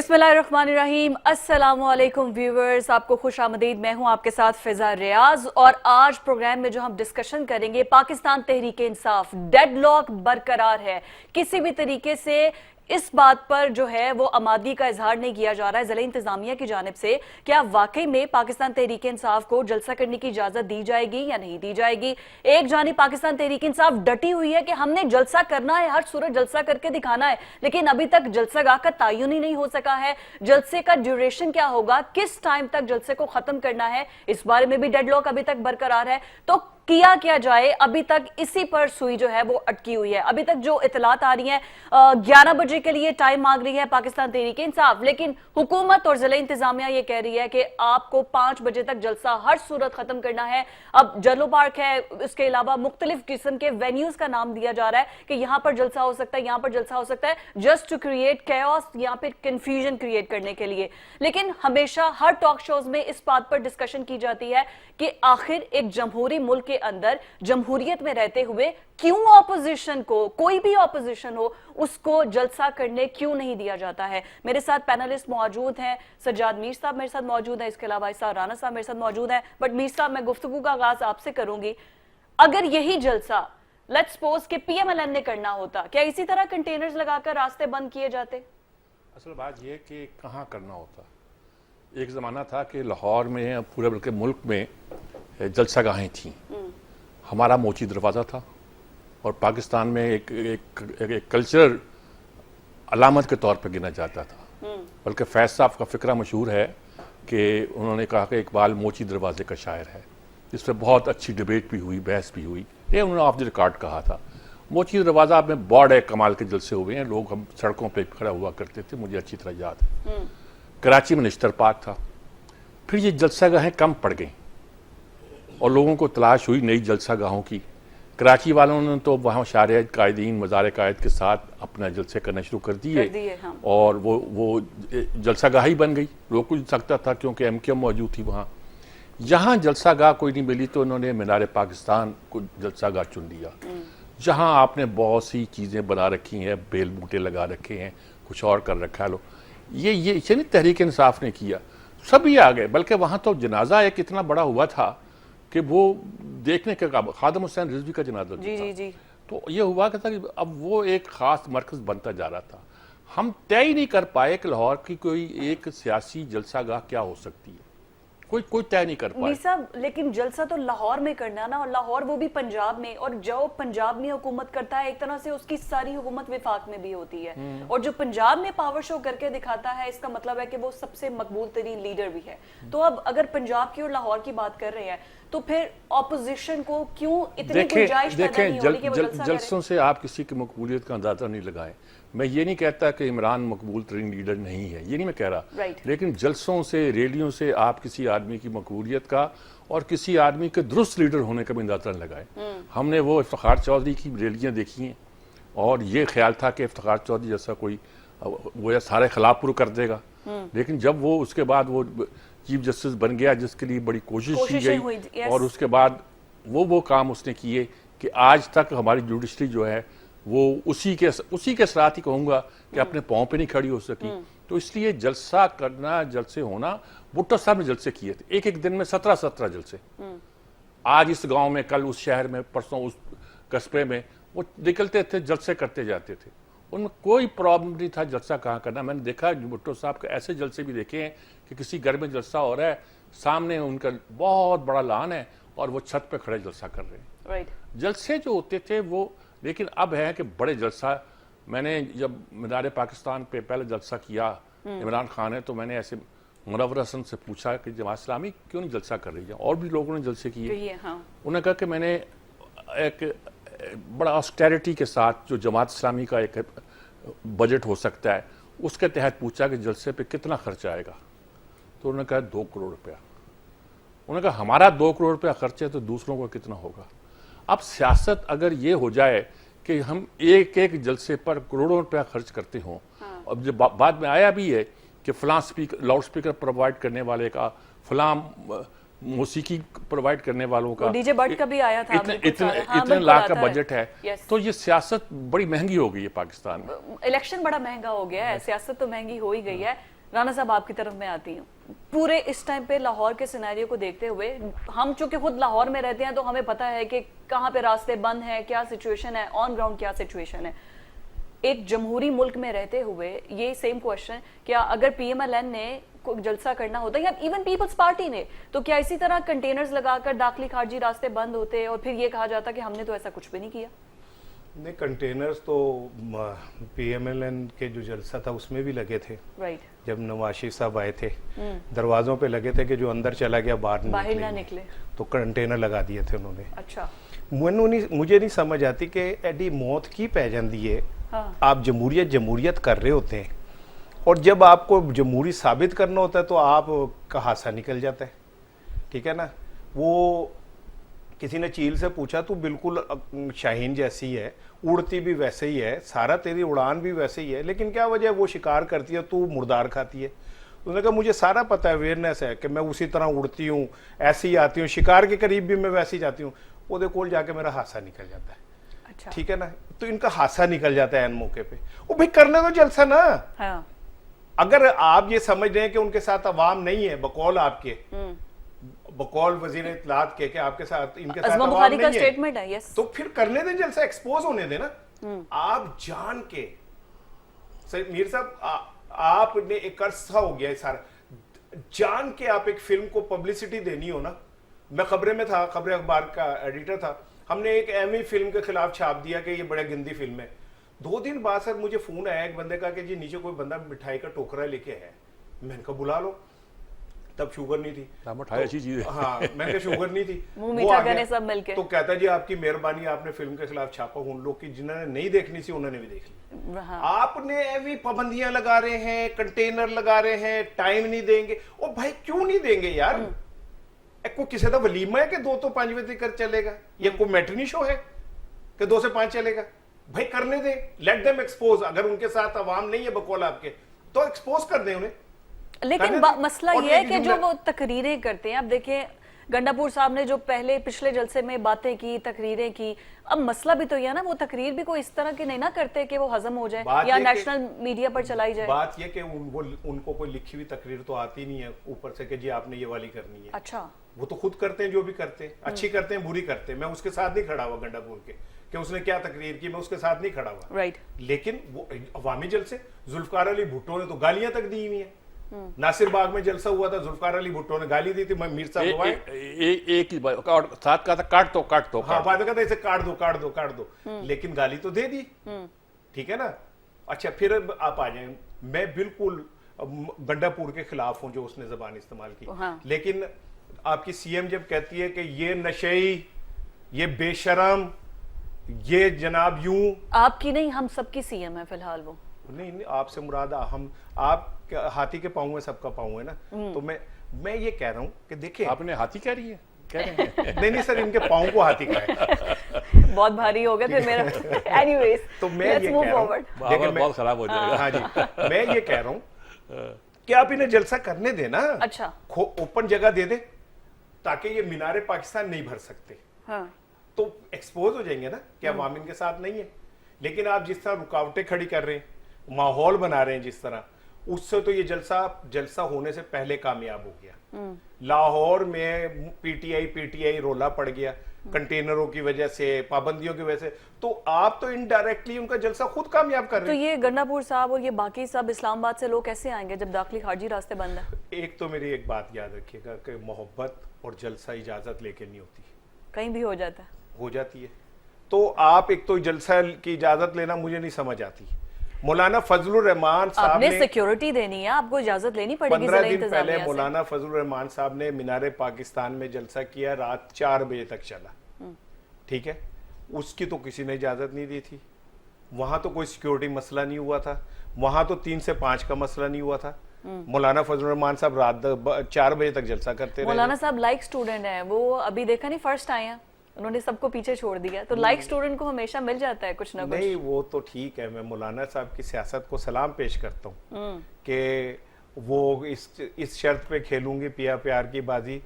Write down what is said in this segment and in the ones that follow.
बिस्मिल्लाहिर्रहमानिर्रहीम, अस्सलामुअलैकुम व्यूवर्स, आपको खुश आमदीद। मैं हूं आपके साथ फिजा रियाज और आज प्रोग्राम में जो हम डिस्कशन करेंगे, पाकिस्तान तहरीक इंसाफ डेडलॉक बरकरार है। किसी भी तरीके से इस बात पर जो है वो आमादगी का इजहार नहीं किया जा रहा है ज़िला इंतजामिया की जानिब से। क्या वाकई में पाकिस्तान तहरीक इंसाफ को जलसा करने की इजाजत दी जाएगी या नहीं दी जाएगी? एक जानिब पाकिस्तान तहरीक इंसाफ डटी हुई है कि हमने जलसा करना है, हर सूरत जलसा करके दिखाना है, लेकिन अभी तक जलसागाह का तयन ही नहीं हो सका है। जलसे का ड्यूरेशन क्या होगा, किस टाइम तक जलसे को खत्म करना है, इस बारे में भी डेडलॉक अभी तक बरकरार है। तो किया क्या जाए, अभी तक इसी पर सुई जो है वो अटकी हुई है। अभी तक जो इतलात आ रही हैं, 11 बजे के लिए टाइम मांग रही है पाकिस्तान तहरीक इंसाफ, लेकिन हुकूमत और जिला इंतजामिया ये कह रही है कि आपको 5 बजे तक जलसा हर सूरत खत्म करना है। अब जलो पार्क है, इसके अलावा मुख्तलिफ किस्म के वेन्यूज का नाम दिया जा रहा है कि यहां पर जलसा हो सकता है, यहां पर जलसा हो सकता है, जस्ट टू क्रिएट कैओस या फिर कंफ्यूजन क्रिएट करने के लिए। लेकिन हमेशा हर टॉक शोज में इस बात पर डिस्कशन की जाती है कि आखिर एक जमहूरी मुल्क के अंदर जमहूरियत में रहते हुए क्यों ऑपोजिशन को, कोई भी ऑपोजिशन हो, उसको जलसा करने क्यों नहीं दिया जाता है। मेरे साथ पैनलिस्ट मौजूद हैं, सज्जाद मीर साहब मेरे साथ मौजूद है, इसके अलावा इसा राना साहब मेरे साथ मौजूद है। बट मीर साहब, मैं गुफ्तगू का आगाज आपसे करूंगी। अगर यही जलसा लेट्स सपोज के पीएमएलएन ने करना होता, क्या इसी तरह कंटेनर्स लगाकर रास्ते बंद किए जाते? असल बात यह कि कहाँ करना होता। एक ज़माना था कि लाहौर में, पूरे बल्कि मुल्क में जलसागाहें थीं। हमारा मोची दरवाज़ा था और पाकिस्तान में एक कल्चरल अलामत के तौर पर गिना जाता था। बल्कि फैज साहब का फ़िक्रा मशहूर है कि उन्होंने कहा कि इकबाल मोची दरवाजे का शायर है। इस पर बहुत अच्छी डिबेट भी हुई, बहस भी हुई। ये उन्होंने ऑफ द रिकॉर्ड कहा था। मोची दरवाज़ा में बड़े कमाल के जलसे हुए हैं, लोग हम सड़कों पर खड़ा हुआ करते थे, मुझे अच्छी तरह याद है। कराची में निश्तर पार्क था। फिर ये जलसागाहें कम पड़ गई और लोगों को तलाश हुई नई जलसागाहों की। कराची वालों ने तो वहाँ शारे कायदीन, मज़ार कायद के साथ अपना जलसे करना शुरू कर दिए हाँ। और वो जलसागाह ही बन गई। रोक कुछ सकता था क्योंकि एमकेएम मौजूद थी वहाँ। जहाँ जलसागाह कोई नहीं मिली तो उन्होंने मीनार पाकिस्तान को जलसागाह चुन लिया, जहाँ आपने बहुत सी चीज़ें बना रखी हैं, बेल बूटे लगा रखे हैं, कुछ और कर रखा है। लो ये नहीं तहरीक इंसाफ ने किया, सभी आ गए। बल्कि वहाँ तो जनाजा एक इतना बड़ा हुआ था कि वो देखने के काबिल, खादम हुसैन रिजवी का जनाजा था। तो ये हुआ था कि अब वो एक खास मरकज बनता जा रहा था। हम तय ही नहीं कर पाए कि लाहौर की कोई एक सियासी जलसागाह क्या हो सकती है, कोई तय नहीं कर पाए साहब। लेकिन जलसा तो लाहौर में करना ना, और लाहौर वो भी पंजाब में, और जो पंजाब में हुकूमत करता है एक तरह से उसकी सारी हुकूमत विफाक में भी होती है, और जो पंजाब में पावर शो करके दिखाता है इसका मतलब है कि वो सबसे मकबूल तरीन लीडर भी है। तो अब अगर पंजाब की और लाहौर की बात कर रहे हैं तो फिर ऑपोजिशन को क्यों इतनी गुंजाइश पैदा नहीं हो रही कि वो जलसा करे? जलसों से आप किसी की मकबूलियत का अंदाजा नहीं लगाएं। मैं ये नहीं कहता कि इमरान मकबूल तरीन लीडर नहीं है, ये नहीं मैं कह रहा, लेकिन जलसों से, रैलियों से आप किसी आदमी की मकबूलियत का और किसी आदमी के दुरुस्त लीडर होने का भी अंदाजा न लगाएं। हमने वो इफ्तिखार चौधरी की रैलियाँ देखी हैं और ये ख्याल था कि इफ्तिखार चौधरी जैसा कोई वो सारे खिलाफ पूरा कर देगा, लेकिन जब वो उसके बाद वो चीफ जस्टिस बन गया, जिसके लिए बड़ी कोशिश की गई, और उसके बाद वो काम उसने किए कि आज तक हमारी जुडिशरी जो है वो उसी के असरात ही कहूँगा कि अपने पाँव पे नहीं खड़ी हो सकी। तो इसलिए जलसा करना, जलसे होना, भुट्टो साहब ने जलसे किए थे, एक दिन में 17 जलसे। आज इस गांव में, कल उस शहर में, परसों उस कस्बे में, वो निकलते थे, जलसे करते जाते थे। उनमें कोई प्रॉब्लम नहीं था जलसा कहाँ करना। मैंने देखा भुट्टो साहब के ऐसे जलसे भी देखे हैं कि किसी घर में जलसा हो रहा है, सामने उनका बहुत बड़ा लान है और वो छत पे खड़े जलसा कर रहे हैं। जलसे जो होते थे वो, लेकिन अब है कि बड़े जलसा। मैंने जब मीनार पाकिस्तान पे पहले जलसा किया इमरान खान है, तो मैंने ऐसे मुनव्वर हसन से पूछा कि जमात इस्लामी क्यों नहीं जलसा कर रही है, और भी लोगों ने जलसे किए। उन्होंने कहा कि मैंने एक बड़ा ऑस्टेरिटी के साथ जो जमात इस्लामी का एक बजट हो सकता है उसके तहत पूछा कि जलसे पे कितना खर्च आएगा, तो उन्होंने कहा 2 करोड़ रुपया। उन्होंने कहा हमारा 2 करोड़ रुपया खर्च है तो दूसरों का कितना होगा। अब सियासत अगर ये हो जाए कि हम एक जलसे पर करोड़ों रुपया खर्च करते हों, अब जब बाद में आया भी है कि फलां लाउड स्पीकर प्रोवाइड करने वाले का, फलां मौसीकी प्रोवाइड करने वालों का, डीजे बट का भी आया था, इतने लाख का बजट है। तो ये सियासत बड़ी महंगी हो गई है पाकिस्तान में। इलेक्शन बड़ा महंगा हो गया है, सियासत तो महंगी हो ही गई है। राणा साहब आपकी तरफ मैं आती हूँ। पूरे इस टाइम पे लाहौर के सिनेरियो को देखते हुए, हम चूंकि खुद लाहौर में रहते हैं तो हमें पता है कि कहाँ पे रास्ते बंद हैं, क्या सिचुएशन है, ऑन ग्राउंड क्या सिचुएशन है। एक जमहूरी मुल्क में रहते हुए ये सेम क्वेश्चन, क्या अगर पीएमएलएन ने कोई जलसा करना होता या इवन पीपल्स पार्टी ने, तो क्या इसी तरह कंटेनर्स लगाकर दाखिली खारजी रास्ते बंद होते और फिर ये कहा जाता कि हमने तो ऐसा कुछ भी नहीं किया? नहीं, कंटेनर्स तो पीएमएलएन के जो जलसा था उसमें भी लगे थे। राइट। जब नवाज शरीफ साहब आए थे, दरवाजों पे लगे थे कि जो अंदर चला गया बाहर ना निकले, तो कंटेनर लगा दिए थे उन्होंने। अच्छा। मुझे नहीं समझ आती कि एडी मौत की पै जाती है। हाँ। आप जमहूरियत कर रहे होते हैं और जब आपको जमहूरी साबित करना होता है तो आप का हादसा निकल जाता है। ठीक है ना। वो किसी ने चील से पूछा, तू बिल्कुल शाहीन जैसी है, उड़ती भी वैसे ही है, सारा तेरी उड़ान भी वैसे ही है, लेकिन क्या वजह है वो शिकार करती है, तू मुर्दार खाती है। उसने कहा मुझे सारा पता है, अवेयरनेस है कि मैं उसी तरह उड़ती हूँ, ऐसी आती हूँ, शिकार के करीब भी मैं वैसी जाती हूँ। वो कोल जाके मेरा हादसा निकल जाता है। अच्छा। ठीक है ना। तो इनका हादसा निकल जाता है एन मौके पे। वो भाई करने दो जलसा ना। हाँ। अगर आप ये समझ रहे हैं कि उनके साथ अवाम नहीं है, बकौल आपके, बकौल वजीर इत्तलात के आपके साथ इनके साथ अवाम बुखारी का नहीं स्टेटमेंट है। यस। तो फिर करने दें जलसा, एक्सपोज होने देना। आप जान के मीर साहब, आपने एक अरसा हो गया सारा जान के आप एक फिल्म को पब्लिसिटी देनी हो ना। मैं खबरें में था, खबरें अखबार का एडिटर था, हमने एक एमी फिल्म के खिलाफ छाप दिया कि ये बड़े गंदी फिल्म है। 2 दिन बाद सर मुझे फोन आया एक बंदे का कि जी नीचे कोई बंदा मिठाई का टोकरा लेके है। मैंने कहा बुला लो, तब शुगर नहीं थी। मिठाई अच्छी चीज है। हाँ, मैंने कहा शुगर नहीं थी। मुंह मीठा करने सब मिलके। तो कहता जी आपकी मेहरबानी, आपने फिल्म के खिलाफ छापा, उन लोग की जिन्होंने नहीं देखनी थी उन्होंने भी देख ली। हाँ। आपने ऐसी पाबंदियां लगा रहे हैं, कंटेनर लगा रहे हैं, टाइम नहीं देंगे। ओ भाई क्यों नहीं देंगे यार? को किसी का वलीमा है कि 2 तो 5 बजे तक चलेगा, या कोई मैट्रिनी शो है कि 2 से 5 चलेगा? भाई करने दे, लेट देम एक्सपोज। अगर उनके साथ अवाम नहीं है बकौल आपके, तो एक्सपोज कर दे उन्हें। लेकिन मसला ये है कि जो वो तकरीरें करते हैं, आप देखिए गंडापुर साहब ने जो पिछले जलसे में बातें की, तकरीरें की, अब मसला भी तो यह ना वो तकरीर भी कोई इस तरह की नहीं ना करते कि वो हजम हो जाए या नेशनल मीडिया पर चलाई जाए। बात यह कि उनको कोई लिखी हुई तकरीर तो आती नहीं है ऊपर से कि जी आपने ये वाली करनी है। अच्छा। वो तो खुद करते हैं, जो भी करते हैं, अच्छी करते हैं, बुरी करते हैं। मैं उसके साथ नहीं खड़ा हुआ गंडापुर के कि उसने क्या तकरीर की, मैं उसके साथ नहीं खड़ा हुआ। राइट। लेकिन वो अवामी जलसे, जुल्फकार अली भुट्टो ने तो गालियां तक दी हुई हैं। नासिर बाग में जलसा हुआ था, जुल्फकार अली भुट्टो ने गाली दी थी। मैं मीर साहब एक ही साथ कहा था काट दो। हाँ, बाद में कहता इसे काट दो। लेकिन गाली तो दे दी। ठीक है ना। अच्छा, फिर आप आ जाए, मैं बिल्कुल गंडापुर के खिलाफ हूं जो उसने जबान इस्तेमाल की। हाँ। लेकिन आपकी सीएम जब कहती है कि ये नशेई, ये बेशरम, ये जनाब यूं, आपकी नहीं हम सबकी सीएम है फिलहाल वो। नहीं, आपसे मुराद हम, आप हाथी के पांव में सबका पांव है ना। तो मैं ये कह रहा हूं कि देखिए, आपने हाथी कह रही है, कह रहे हैं। नहीं सर, इनके पांव को हाथी का है। बहुत भारी हो गया फिर मेरा। एनीवेज, तो मैं ये कह रहा हूं, देखिए बहुत खराब हो जाएगा। हाँ जी, मैं ये कह रहा हूं कि आप इन्हें जलसा करने देना। अच्छा। ओपन जगह दे दे ताकि ये मीनारे पाकिस्तान नहीं भर सकते। हाँ। तो एक्सपोज हो जाएंगे ना कि अवाम इनके साथ नहीं है। लेकिन आप जिस तरह रुकावटें खड़ी कर रहे हैं, माहौल बना रहे हैं जिस तरह, उससे तो ये जलसा होने से पहले कामयाब हो गया। लाहौर में पीटीआई रोला पड़ गया कंटेनरों की वजह से, पाबंदियों की वजह से। तो आप तो इनडायरेक्टली उनका जलसा खुद कामयाब कर रहे हैं। तो ये गंडापुर साहब और ये बाकी सब इस्लामाबाद से लोग कैसे आएंगे जब दाखिली खारजी रास्ते बंद है? एक तो मेरी एक बात याद रखिएगा कि मोहब्बत और जलसा इजाजत लेके नहीं होती, कहीं भी हो जाता है, हो जाती है। तो आप एक तो जलसा की इजाजत लेना मुझे नहीं समझ आती। मौलाना फजलुर रहमान साहब ने सिक्योरिटी देनी है, आपको इजाजत लेनी पड़ेगी। 15 दिन पहले मौलाना फजलुर रहमान साहब ने मीनारे पाकिस्तान में जलसा किया, रात 4 बजे तक चला। ठीक है, उसकी तो किसी ने इजाजत नहीं दी थी। वहां तो कोई सिक्योरिटी मसला नहीं हुआ था, वहां तो 3 से 5 का मसला नहीं हुआ था। मौलाना फजलुर रहमान साहब रात 4 बजे तक जलसा करते रहे। मौलाना साहब लाइक स्टूडेंट है, वो अभी देखा नहीं फर्स्ट आए हैं, उन्होंने सबको पीछे छोड़ दिया। तो लाइक स्टूडेंट को हमेशा मिल जाता है कुछ ना कुछ। नहीं, वो तो ठीक है, मैं मौलाना साहब की सियासत को सलाम पेश करता हूँ कि वो इस शर्त पे खेलूंगी पिया प्यार की बाजी,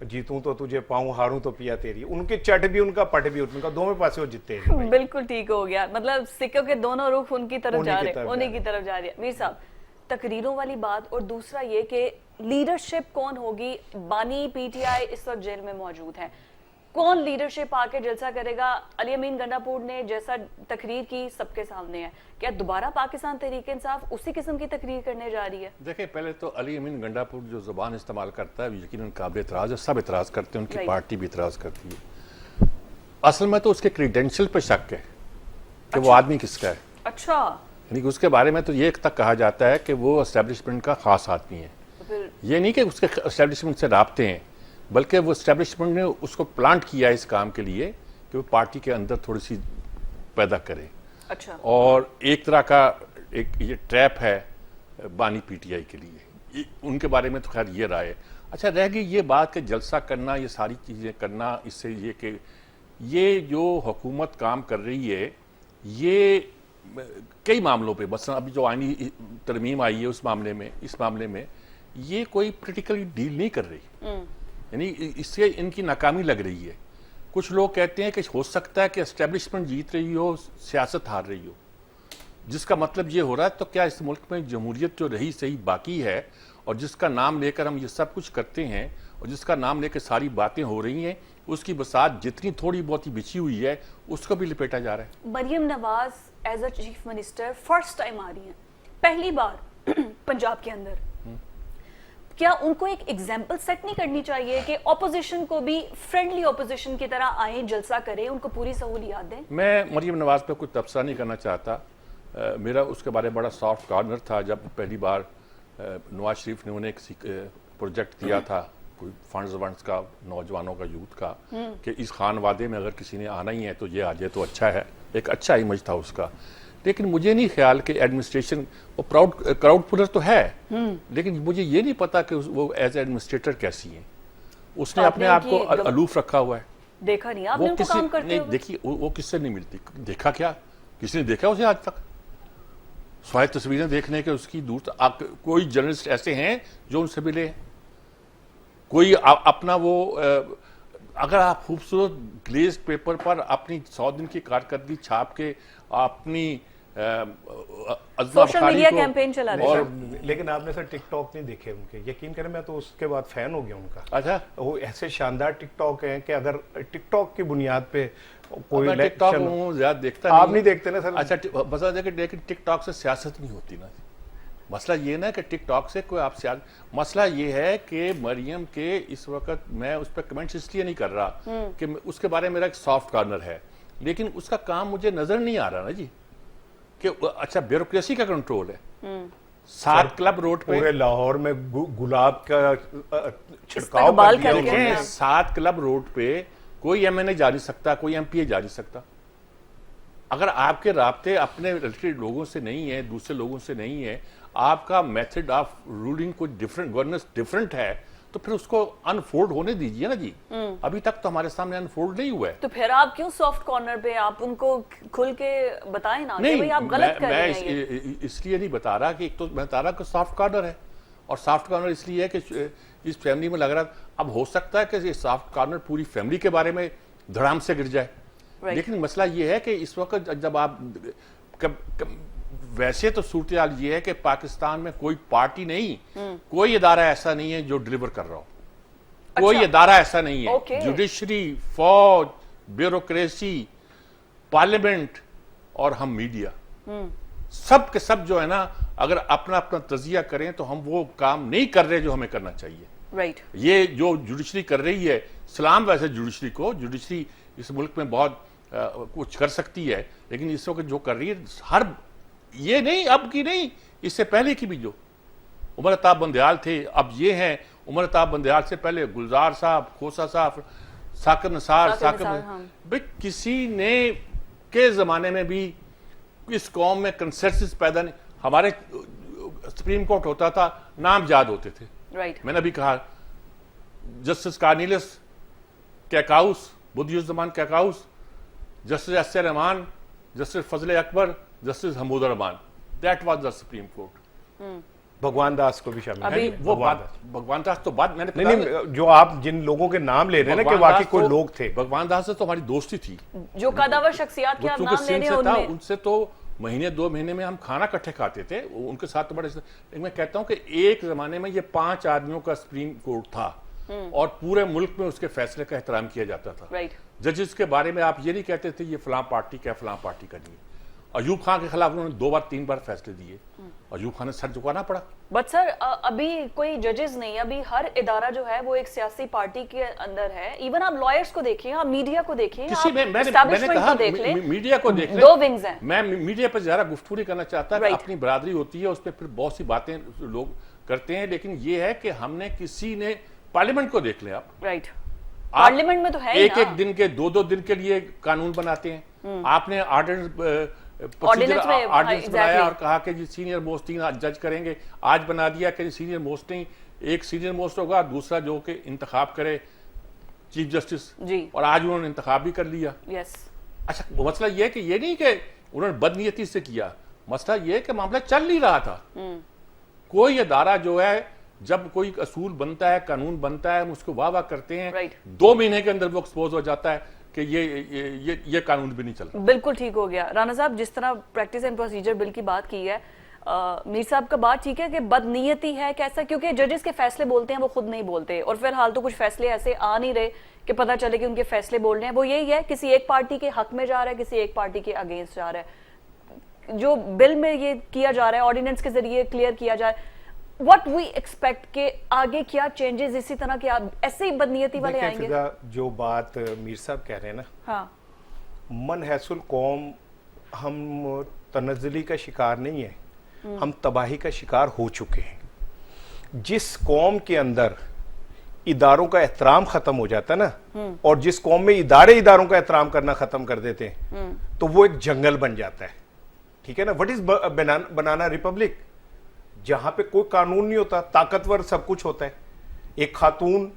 जीतूं तो तुझे पाऊं, हारूं तो पिया तेरी। उनके चट भी उनका पट भी उनका, दोनों पासे वो जीते हैं। बिल्कुल ठीक हो गया, मतलब सिक्कों के दोनों रुख उनकी तरफ जा रहे हैं, उन्हीं की तरफ जा रही है। मीर साहब, तकरीरों वाली बात और दूसरा ये कि लीडरशिप कौन होगी। बानी पीटीआई इस वक्त जेल में मौजूद है, कौन लीडरशिप आके जलसा करेगा। अली अमीन गंडापुर ने जैसा तकरीर की सबके सामने है, क्या दोबारा पाकिस्तान तहरीक इंसाफ उसी किस्म की तकरीर करने जा रही है? देखिए, पहले तो अली अमीन गंडापुर जो जुबान इस्तेमाल करता है यकीनन काबिल एतराज़ है, सब एतराज़ करते हैं, उनकी पार्टी भी एतराज़ करती है। असल में तो उसके क्रीडेंशियल पे शक है कि वो आदमी किसका है। अच्छा, यानी कि उसके बारे में तो ये तक कहा जाता है कि वो एस्टेब्लिशमेंट का खास आदमी है। ये नहीं कि उसके एस्टेब्लिशमेंट से राब्ते हैं, बल्कि वो एस्टेब्लिशमेंट ने उसको प्लांट किया है इस काम के लिए कि वो पार्टी के अंदर थोड़ी सी पैदा करे। अच्छा, और एक तरह का एक ये ट्रैप है बानी पीटीआई के लिए, उनके बारे में तो खैर ये राय है। अच्छा, रह गई ये बात कि जलसा करना, ये सारी चीज़ें करना, इससे ये कि ये जो हुकूमत काम कर रही है ये कई मामलों पे, बस अभी जो आईनी तरमीम आई है उस मामले में, इस मामले में ये कोई पोलिटिकली डील नहीं कर रही, यानी इससे इनकी नाकामी लग रही है। कुछ लोग कहते हैं कि हो सकता है कि एस्टेब्लिशमेंट जीत रही हो, सियासत हार रही हो, जिसका मतलब ये हो रहा है तो क्या इस मुल्क में जमहूरियत जो रही सही बाकी है, और जिसका नाम लेकर हम ये सब कुछ करते हैं और जिसका नाम लेकर सारी बातें हो रही हैं, उसकी बसात जितनी थोड़ी बहुत ही बिछी हुई है उसको भी लिपेटा जा रहा है। Maryam Nawaz as a chief minister first time आ रही हैं, पहली बार पंजाब के अंदर। क्या उनको एक एग्जाम्पल सेट नहीं करनी चाहिए कि ऑपोजिशन को भी फ्रेंडली ऑपोजिशन की तरह आए, जलसा करें, उनको पूरी सहूलियात दें? मैं मरियम नवाज पे कुछ तबसरा नहीं करना चाहता। मेरा उसके बारे में बड़ा सॉफ्ट कॉर्नर था जब पहली बार नवाज शरीफ ने उन्हें किसी प्रोजेक्ट दिया था, कोई फंड्स वंड्स का, नौजवानों का, यूथ का, कि इस खान वादे में अगर किसी ने आना ही है तो ये आ जाए तो अच्छा है। एक अच्छा इमेज था उसका। लेकिन मुझे नहीं ख्याल कि एडमिनिस्ट्रेशन, वो क्राउड पुलर तो है, लेकिन मुझे ये नहीं पता कि वो एज एडमिनिस्ट्रेटर कैसी है। उसने अपने आप को अलूफ रखा हुआ है। देखा नहीं आपने उनको काम करते हुए? देखिए, वो किससे नहीं मिलती। देखा क्या, किसी ने देखा उसे आज तक? स्वाय तस्वीरें देखने के उसकी दूर तक। कोई जर्नलिस्ट ऐसे हैं जो उनसे मिले? कोई अपना वो अगर आप खूबसूरत ग्लेज्ड पेपर पर अपनी 100 दिन की कारकर्दगी छाप के अपनी सोशल मीडिया कैंपेन चला रहे हैं, लेकिन आपने सर टिकटॉक नहीं देखे उनके, यकीन करें मैं तो उसके बाद फैन हो गया उनका। अच्छा, वो ऐसे शानदार टिकटॉक हैं कि अगर टिकटॉक की बुनियाद पे कोई टिकटॉक ज्यादा देखता आप नहीं देखते ना सर? अच्छा, बस लेकिन टिकटॉक से सियासत नहीं होती ना। मसला ये ना कि टिकटॉक से कोई आप मसला ये है कि मरियम के इस वक्त, मैं उस पर कमेंट्स इसलिए नहीं कर रहा कि उसके बारे में मेरा एक सॉफ्ट कॉर्नर है, लेकिन उसका काम मुझे नजर नहीं आ रहा ना जी कि अच्छा ब्यूरोक्रेसी का कंट्रोल है। 7 क्लब रोड पे पूरे लाहौर में गुलाब का छिड़काव कर दिया उन्होंने। 7 क्लब रोड पे कोई एमएनए जा नहीं सकता, कोई एमपीए जा नहीं सकता। अगर आपके राब्ते अपने रिलेटेड लोगों से नहीं है, दूसरे लोगों से नहीं है, आपका मेथड ऑफ रूलिंग कुछ डिफरेंट, गवर्नेंस डिफरेंट है, तो फिर उसको अनफोल्ड होने दीजिए ना जी। अभी तक तो हमारे सामने अनफोल्ड नहीं हुआ है। तो फिर आप क्यों सॉफ्ट कॉर्नर पे, आप उनको खुल के बताएं ना कि भाई आप गलत कर रहे हैं। इसलिए नहीं बता रहा कि एक तो मैं बता रहा कि सॉफ्ट कॉर्नर है, और सॉफ्ट कॉर्नर इसलिए है कि इस फैमिली में लग रहा, अब हो सकता है कि ये सॉफ्ट कॉर्नर पूरी फैमिली के बारे में धड़ाम से गिर जाए। लेकिन मसला ये है कि इस वक्त जब आप वैसे तो सूरत हाल ये है कि पाकिस्तान में कोई पार्टी नहीं, कोई इदारा ऐसा नहीं है जो डिलीवर कर रहा हो। कोई इदारा ऐसा नहीं है। जुडिशरी, फौज, ब्यूरोक्रेसी, पार्लियामेंट और हम मीडिया, सब के सब जो है ना, अगर अपना अपना तजिया करें तो हम वो काम नहीं कर रहे जो हमें करना चाहिए। राइट। ये जो जुडिशरी कर रही है, सलाम वैसे जुडिशरी को, जुडिशरी इस मुल्क में बहुत कुछ कर सकती है, लेकिन इस वक्त जो कर रही है, हर ये नहीं अब की नहीं, इससे पहले की भी जो उमर अताब बंदयाल थे, अब ये हैं उमर अताब बंदयाल से पहले गुलजार साहब, खोसा साहब, साकिब निसार, भाई किसी ने के जमाने में भी इस कौम में कंसेंसस पैदा नहीं। हमारे सुप्रीम कोर्ट होता था, नाम याद होते थे। राइट। मैंने अभी कहा justice Cornelius Kaikaus, Badiuzzaman Kaikaus, justice S A Rahman, justice Fazle Akbar, justice Hamoodur Rahman, that was the Supreme Court. Bhagwan Das को भी शामिल अभी वो भगवान दास तो बाद मैंने नहीं, जो आप जिन लोगों के नाम ले रहे हैं ना कि वाकई कोई लोग थे, भगवान दास से तो हमारी दोस्ती थी, जो कदावर शख्सियत के आप नाम ले रहे हैं, उनसे तो महीने 2 महीने में हम खाना इकट्ठे खाते थे, उनके साथ तो बड़े। लेकिन मैं कहता हूं कि एक जमाने में ये 5 आदमियों का सुप्रीम कोर्ट था और पूरे मुल्क में उसके फैसले का एहतराम किया जाता था। जजेस के बारे में आप ये नहीं कहते थे ये फलां पार्टी का फलां पार्टी का नहीं। अयूब खान के खिलाफ उन्होंने 2 बार 3 बार फैसले दिए, अयूब खान ने सर झुकाना पड़ा। बट सर अभी कोई जजेस नहीं, अभी हर इदारा जो है वो एक सियासी पार्टी के अंदर है। इवन आप लॉयर्स को देखिए, आप मीडिया को देखिए, किसी में मैंने कहा मीडिया को देख लें, 2 विंग्स हैं। मैं मीडिया पर ज्यादा गुफ्तगू नहीं करना चाहता। अपनी बरादरी होती है, उस पर फिर बहुत सी बातें लोग करते हैं, लेकिन ये है कि हमने किसी ने पार्लियामेंट को देख लें आप, पार्लियामेंट में तो है एक दिन के 2 दिन के लिए कानून बनाते हैं। आपने ऑर्डिनेंस बनाया और कहा कि जी सीनियर मोस्ट 3 जज करेंगे, आज बना दिया कि सीनियर मोस्ट नहीं, एक सीनियर मोस्ट होगा, दूसरा जो कि इंतखाब करे चीफ जस्टिस, और आज उन्होंने इंतखाब भी कर लिया। अच्छा, मसला ये है कि ये नहीं कि उन्होंने बदनीयती से किया, मसला ये है कि मामला चल नहीं रहा था। कोई अदारा जो है, जब कोई असूल बनता है, कानून बनता है, हम उसको वाह वाह करते हैं, 2 महीने के अंदर वो एक्सपोज हो जाता है कि ये कानून भी नहीं चलता। बिल्कुल ठीक हो गया। राणा साहब, जिस तरह प्रैक्टिस एंड प्रोसीजर बिल की बात की है, मीर साहब का बात ठीक है कि बदनीयती है कैसा, क्योंकि जजेस के फैसले बोलते हैं वो खुद नहीं बोलते, और फिलहाल तो कुछ फैसले ऐसे आ नहीं रहे कि पता चले कि उनके फैसले बोल रहे हैं। वो यही है, किसी एक पार्टी के हक में जा रहा है, किसी एक पार्टी के अगेंस्ट जा रहा है। जो बिल में ये किया जा रहा है, ऑर्डिनेंस के जरिए क्लियर किया जाए, व्हाट वी एक्सपेक्ट के आगे क्या चेंजेस इसी तरह के ऐसे ही बदनीयती वाले आएंगे? जो बात मीर साहब कह रहे हैं ना, हाँ, मन हैसुल कौम, हम तनज़्ज़ुली का शिकार नहीं है, हम तबाही का शिकार हो चुके हैं। जिस कौम के अंदर इदारों का एहतराम खत्म हो जाता है ना, और जिस कौम में इदारों का एहतराम करना खत्म कर देते हैं, तो वो एक जंगल बन जाता है। ठीक है ना? व्हाट इज बनाना रिपब्लिक, जहां पे कोई कानून नहीं होता, ताकतवर सब कुछ होता है। एक खातून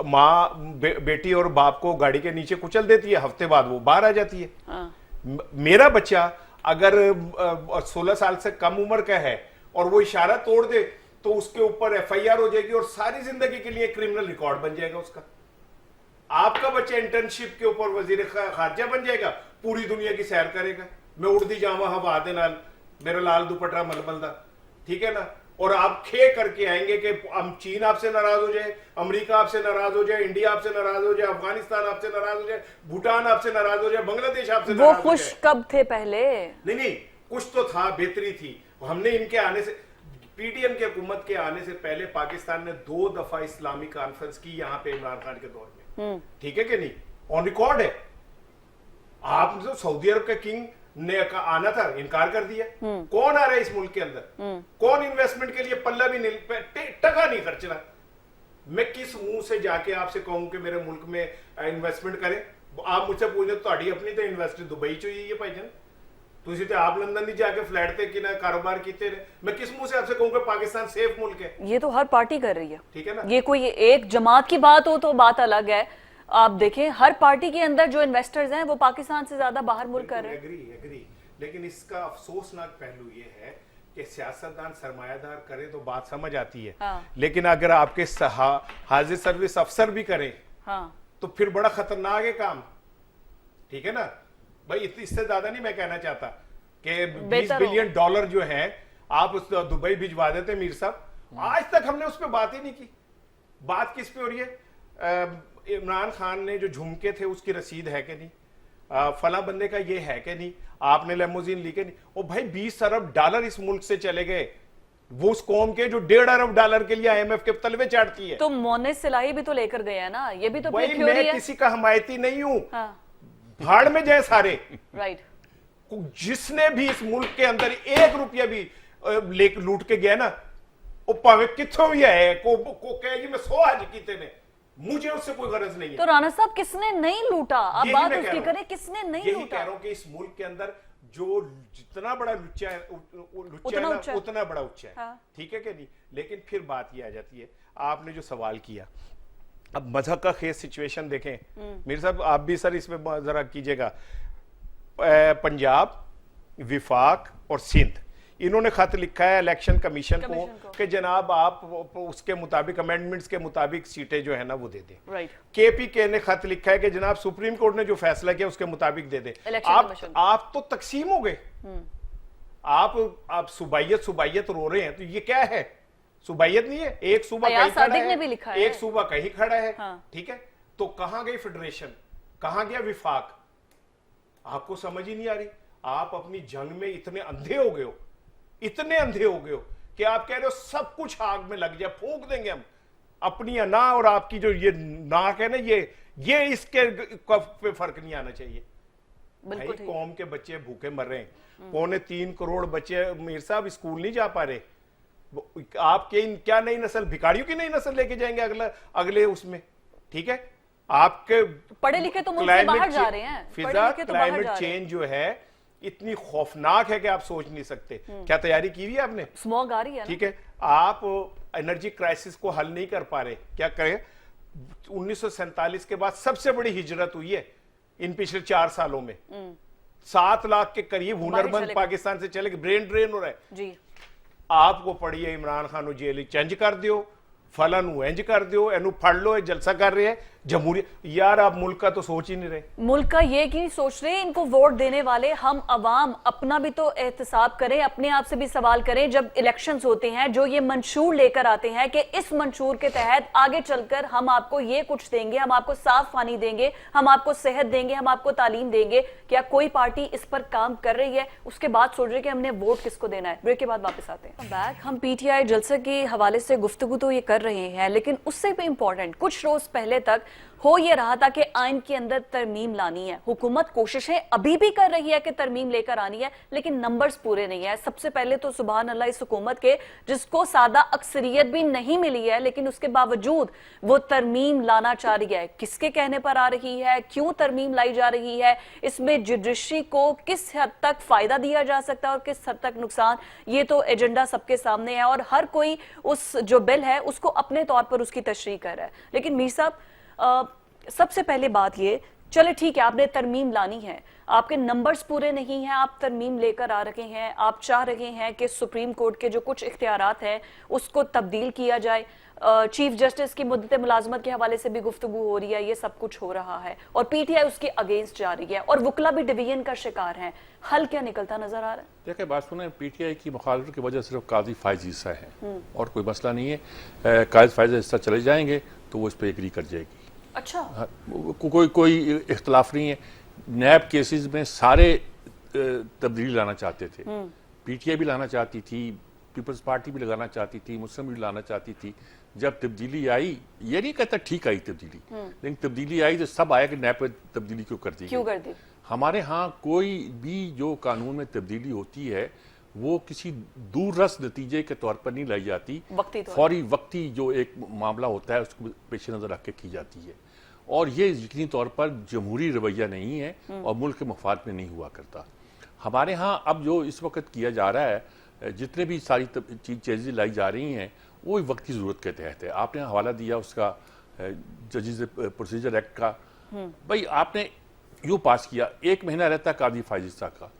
माँ बेटी और बाप को गाड़ी के नीचे कुचल देती है, हफ्ते बाद वो बाहर आ जाती है। मेरा बच्चा अगर 16 साल से कम उम्र का है और वो इशारा तोड़ दे तो उसके ऊपर FIR हो जाएगी और सारी जिंदगी के लिए क्रिमिनल रिकॉर्ड बन जाएगा उसका। आपका बच्चा इंटर्नशिप के ऊपर वजीर खारजा बन जाएगा, पूरी दुनिया की सैर करेगा। मैं उड़दी जावा हवा दे नाल, मेरा लाल दुपट्टा मलमल दा, ठीक है ना, और आप खे करके आएंगे कि हम चीन आपसे नाराज हो जाए, अमेरिका आपसे नाराज हो जाए, इंडिया आपसे नाराज हो जाए, अफगानिस्तान आपसे नाराज हो जाए, भूटान आपसे नाराज हो जाए, बांग्लादेश आपसे नाराज हो जाए। वो खुश कब थे पहले? नहीं, कुछ तो था, बेहतरी थी। हमने इनके आने से, PDM की हुकूमत के आने से पहले पाकिस्तान ने 2 दफा इस्लामी कॉन्फ्रेंस की यहाँ पे इमरान खान के दौर में, ठीक है कि नहीं, ऑन रिकॉर्ड है। आप जो सऊदी अरब के किंग ने आना था, इनकार कर दिया। कौन आ रहा है इस मुल्क के अंदर? कौन इन्वेस्टमेंट के लिए पल्ला भी नहीं, टका नहीं खर्च रहा? मैं किस मुंह से जाके आपसे कहूं कि मेरे मुल्क में इन्वेस्टमेंट करें? आप मुझसे पूछे तो अपनी तो इन्वेस्टर दुबई चो ही है भाईजान, तुसी तो आप लंदन नहीं जाके फ्लैट ते कि ना कारोबार कीते रहे। मैं किस मुंह से आपसे कहूं कि पाकिस्तान सेफ मुल्क है? ये तो हर पार्टी कर रही है, ठीक है ना? ये कोई एक जमात की बात हो तो बात अलग है। आप देखें हर पार्टी के अंदर जो इन्वेस्टर्स हैं वो पाकिस्तान से ज्यादा बाहर मुल्क कर रहे हैं। एग्री, लेकिन इसका अफसोसनाक पहलू ये है कि सियासतदान सरमायादार करे तो बात समझ आती है, लेकिन अगर आपके हाजिर सर्विस अफसर भी करें तो फिर बड़ा खतरनाक है काम। ठीक है ना भाई, इससे ज्यादा नहीं मैं कहना चाहता कि 20 बिलियन डॉलर जो है आप उस दुबई भिजवा देते मीर साहब। आज तक हमने उस पर बात ही नहीं की। बात किस पे हो रही है? इमरान खान ने जो झुमके थे उसकी रसीद है कि नहीं, फला बंदे का ये है कि नहीं, आपने लेमोजीन ली के नहीं। ओ भाई 20 अरब डॉलर इस मुल्क से चले गए, वो उस कौम के जो 1.5 अरब डॉलर के लिए IMF के तलवे चाटती है। तो मोनिस सिलाई भी तो लेकर गए हैं ना, ये भी तो भाई मैं किसी का हमायती नहीं हूं, भाड़ में जाए सारे। राइट, जिसने भी इस मुल्क के अंदर 1 रुपया भी लूट के गया ना, वो भावे कितों भी है को कहे जी मैं 100 हज कीते ने, मुझे उससे कोई गरज नहीं है। तो राणा साहब किसने नहीं लूटा? आप बात उसकी करें, किसने नहीं लूटा? कह रहा हूं कि इस मुल्क के अंदर जो जितना बड़ा लुच्चा है उतना बड़ा उच्चा है। ठीक है कि नहीं? लेकिन फिर बात ये आ जाती है, आपने जो सवाल किया, अब मजहब का खेस सिचुएशन देखें मेरे साहब, आप भी सर इसमें जरा कीजिएगा। पंजाब, विफाक और सिंध, इन्होंने खत लिखा है इलेक्शन कमीशन को कि जनाब आप उसके मुताबिक अमेंडमेंट्स के मुताबिक सीटें जो है ना वो दे दें। राइट। केपीके ने खत लिखा है कि जनाब सुप्रीम कोर्ट ने जो फैसला किया उसके मुताबिक दे दे। आप तो तकसीम हो गए। आप सुबाइयत रो रहे हैं, तो ये क्या है? सुबाइयत नहीं है, एक सूबा कहीं खड़ा है, एक सूबा कहीं खड़ा है। ठीक है, तो कहां गई फेडरेशन, कहां गया विफाक? आपको समझ ही नहीं आ रही। आप अपनी जंग में इतने अंधे हो गए हो, इतने अंधे हो गए हो कि आप कह रहे हो सब कुछ आग में लग जाए, फूंक देंगे हम अपनी अना, और आपकी जो ये नाक है ना, ये इसके पे फर्क नहीं आना चाहिए। भाई कौम के बच्चे भूखे मर रहे हैं, 3.25 करोड़ बच्चे मीर साहब स्कूल नहीं जा पा रहे। आप क्या नई नस्ल, भिखारियों की नई नस्ल लेके जाएंगे अगले उसमें? ठीक है, आपके पढ़े लिखे तो मुल्क से बाहर जा रहे हैं। फिजा क्लाइमेट चेंज जो है इतनी खौफनाक है कि आप सोच नहीं सकते। क्या तैयारी की हुई है आपने? स्मॉग आ रही है। ठीक है, आप एनर्जी क्राइसिस को हल नहीं कर पा रहे, क्या करें? 1947 के बाद सबसे बड़ी हिजरत हुई है इन पिछले 4 सालों में। 7 लाख के करीब हुनरमंद पाकिस्तान से चले गए, ब्रेन ड्रेन हो रहा है जी। आपको पढ़िए इमरान खान जेल चेंज कर दियो, फलन इंज कर दियो, एनू फड़ लो, जलसा कर रहे हैं जमहूरियत। यार आप मुल्क का तो सोच ही नहीं रहे। मुल्क का ये कि सोच रहे इनको वोट देने वाले हम अवाम अपना भी तो एहतसाब करें, अपने आप से भी सवाल करें। जब इलेक्शंस होते हैं, जो ये मंशूर लेकर आते हैं कि इस मंशूर के तहत आगे चलकर हम आपको ये कुछ देंगे, हम आपको साफ पानी देंगे, हम आपको सेहत देंगे, हम आपको तालीम देंगे, क्या कोई पार्टी इस पर काम कर रही है? उसके बाद सोच रहे कि हमने वोट किसको देना है। ब्रेक के बाद वापस आते हैं बैक। हम पीटीआई जलसे के हवाले से गुफ्तगू तो ये कर रहे हैं, लेकिन उससे भी इंपॉर्टेंट कुछ रोज पहले तक हो ये रहा था कि आइन के अंदर तरमीम लानी है। हुकूमत कोशिशें अभी भी कर रही है कि तरमीम लेकर आनी है, लेकिन नंबर्स पूरे नहीं है। सबसे पहले तो सुभान अल्लाह इस हुकूमत के, जिसको सादा अक्सरियत भी नहीं मिली है, लेकिन उसके बावजूद वो तरमीम लाना चाह रही है। किसके कहने पर आ रही है, क्यों तरमीम लाई जा रही है, इसमें जुडिशरी को किस हद तक फायदा दिया जा सकता है और किस हद तक नुकसान, ये तो एजेंडा सबके सामने है और हर कोई उस जो बिल है उसको अपने तौर पर उसकी तशरीह कर रहा है। लेकिन मीर साहब, सबसे पहले बात ये, चले ठीक है आपने तरमीम लानी है, आपके नंबर्स पूरे नहीं हैं, आप तरमीम लेकर आ रहे हैं, आप चाह रहे हैं कि सुप्रीम कोर्ट के जो कुछ इख्तियारात हैं उसको तब्दील किया जाए, चीफ जस्टिस की मुद्दत मुलाजमत के हवाले से भी गुफ्तगू हो रही है, ये सब कुछ हो रहा है और पीटीआई उसके अगेंस्ट जा रही है और वकला भी डिवीजन का शिकार हैं। हल क्या निकलता नजर आ रहा है? देखिए बात सुने, पीटीआई की मुखालफत की वजह सिर्फ काजी फायज हिस्सा है और कोई मसला नहीं है। काजी फायज हिस्सा चले जाएंगे तो वो इस पर एग्री कर जाएगी। अच्छा, कोई इख्तलाफ नहीं है। नैब केसेस में सारे तब्दीली लाना चाहते थे, पीटीआई भी लाना चाहती थी, पीपल्स पार्टी भी लगाना चाहती थी, मुस्लिम भी लाना चाहती थी। जब तब्दीली आई, ये नहीं कहता ठीक आई तब्दीली, लेकिन तब्दीली आई तो सब आया कि नैब पे तब्दीली क्यों कर दी। हमारे यहाँ कोई भी जो कानून में तब्दीली होती है वो किसी दूररस नतीजे के तौर पर नहीं लाई जाती, फौरी वक्ती जो एक मामला होता है उसको पेश नजर रख के की जाती है और ये यकीनी तौर पर जमहूरी रवैया नहीं है और मुल्क के मफाद में नहीं हुआ करता। हमारे यहाँ अब जो इस वक्त किया जा रहा है, जितने भी सारी चीज़ें लाई जा रही हैं वो वक्त की ज़रूरत के तहत है। आपने हवाला दिया उसका जजेस प्रोसीजर एक्ट का, भाई आपने यूँ पास किया, 1 महीना रहता काजी फायजिस्ता का,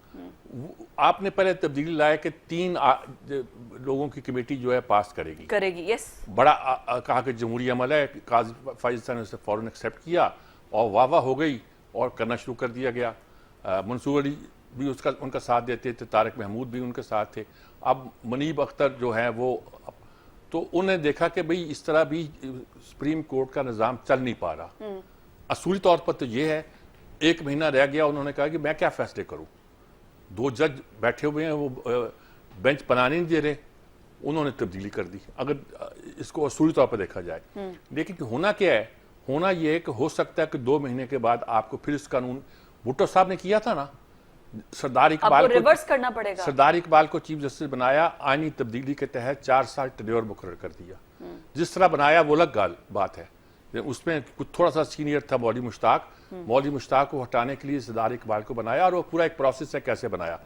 आपने पहले तब्दीली लाया कि 3 लोगों की कमेटी जो है पास करेगी। यस, बड़ा कहा कि जमहूरी अमल है, काजी फायजिस्ता ने उसे फौरन एक्सेप्ट किया और वाह हो गई और करना शुरू कर दिया गया। मंसूर अली भी उनका साथ देते थे, तारक महमूद भी उनके साथ थे। अब मुनीब अख्तर जो है वो, तो उन्हें देखा कि भाई इस तरह भी सुप्रीम कोर्ट का निज़ाम चल नहीं पा रहा। असूली तौर पर तो ये है, 1 महीना रह गया, उन्होंने कहा कि मैं क्या फैसले करूं। 2 जज बैठे हुए हैं, वो बेंच बनाने नहीं दे रहे, उन्होंने तब्दीली कर दी अगर इसको असूली तौर पर देखा जाए। लेकिन होना क्या है, होना यह है कि हो सकता है कि 2 महीने के बाद आपको फिर इस कानून, भुट्टो साहब ने किया था ना, सरदार इकबाल को रिवर्स करना पड़ेगा। सरदार इकबाल को चीफ जस्टिस बनाया, आईनी तब्दीली के तहत 4 साल टेन्योर मुकर्रर कर दिया। जिस तरह बनाया वो अलग बात है, उसमें कुछ थोड़ा सा सीनियर था मौलवी मुश्ताक को हटाने के लिए सरदार इकबाल को बनाया और वो पूरा एक प्रोसेस है कैसे बनाया।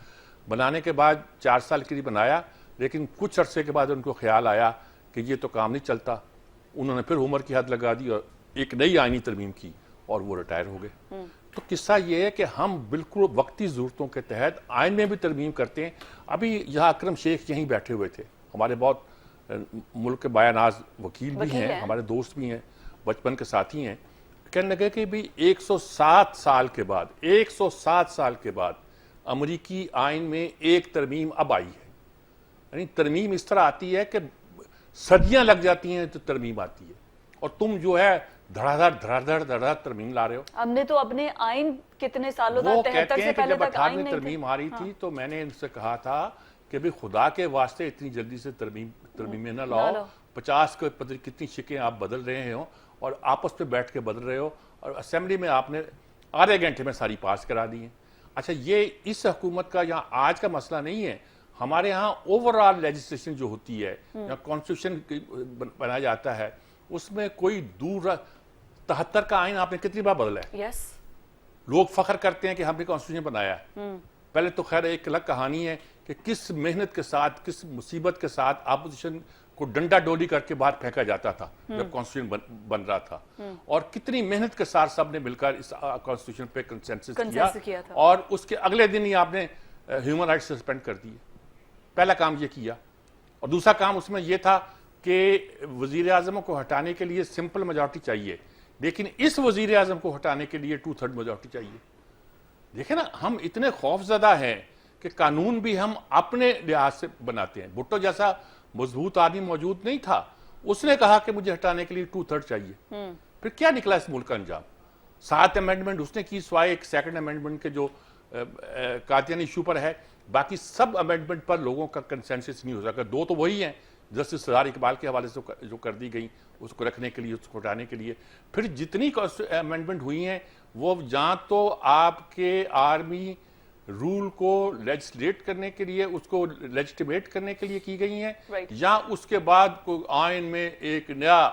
बनाने के बाद 4 साल के लिए बनाया, लेकिन कुछ अरसे के बाद उनको ख्याल आया कि ये तो काम नहीं चलता, उन्होंने फिर उम्र की हद लगा दी और एक नई आईनी तरमीम की और वो रिटायर हो गए। तो किस्सा ये है कि हम बिल्कुल वक्ती ज़रूरतों के तहत आइन में भी तरमीम करते हैं। अभी यहाँ अकरम शेख यहीं बैठे हुए थे, हमारे बहुत मुल्क के बायानाज वकील भी हैं, हमारे दोस्त भी हैं, बचपन के साथी हैं। कहने लगे कि भाई 107 साल के बाद 107 साल के बाद अमरीकी आइन में एक तरमीम अब आई है। यानी तरमीम इस तरह आती है कि सदियां लग जाती हैं तो तरमीम आती है, और तुम जो है धड़ाधड़ तरमीम ला रहे हो। हमने तो अपने आइन कितने सालों वो तक, कहते 73 से हैं कि पहले जब तक आइन 18 में नहीं थे। तरमीम आ रही थी तो मैंने इनसे कहा था कि भाई खुदा के वास्ते इतनी जल्दी से तरमीमें ना लाओ। 50 के पता नहीं कितनी शिकें आप बदल रहे हो और आपस में बैठ के बदल रहे हो, और असेंबली में आपने आधे घंटे में सारी पास करा दी है। अच्छा, ये इस हुकूमत का यहाँ आज का मसला नहीं है। हमारे यहाँ ओवरऑल लेजिस्लेशन जो होती है या कॉन्स्टिट्यूशन बनाया जाता है, उसमें कोई दूर 73 का आइन आपने कितनी बार बदला है? यस। लोग फख्र करते हैं कि हमने कॉन्स्टिट्यूशन बनाया है। पहले तो खैर एक अलग कहानी है कि किस मेहनत के साथ, किस मुसीबत के साथ अपोजिशन को डंडा डोली करके बाहर फेंका जाता था जब कॉन्स्टिट्यूशन बन रहा था, और कितनी मेहनत के साथ सबने मिलकर इस कॉन्स्टिट्यूशन पे कंसेंसस किया था, और उसके अगले दिन ही आपने ह्यूमन राइट्स सस्पेंड कर दिए। पहला काम ये किया, और दूसरा काम उसमें यह था कि वजीर आजम को हटाने के लिए सिंपल मेजॉरिटी चाहिए, लेकिन इस वजीर आजम को हटाने के लिए 2/3 मेजॉरिटी चाहिए। देखे ना, हम इतने खौफजदा हैं कि कानून भी हम अपने लिहाज से बनाते हैं। भुट्टो जैसा मजबूत आदमी मौजूद नहीं था, उसने कहा कि मुझे हटाने के लिए 2/3 चाहिए। फिर क्या निकला इस मुल्क का अंजाम? 7 अमेंडमेंट उसने की, स्वाय एक सेकंड अमेंडमेंट के जो कातियानी इशू पर है, बाकी सब अमेंडमेंट पर लोगों का कंसेंसस नहीं हो सका। 2 तो वही हैं जस्टिस सरदार इकबाल के हवाले से जो कर दी गई, उसको रखने के लिए, उसको हटाने के लिए। फिर जितनी अमेंडमेंट हुई हैं वो जहाँ तो आपके आर्मी रूल को लेजिस्लेट करने के लिए, उसको लेजिटिमेट करने के लिए की गई हैं, या उसके बाद को आइन में एक नया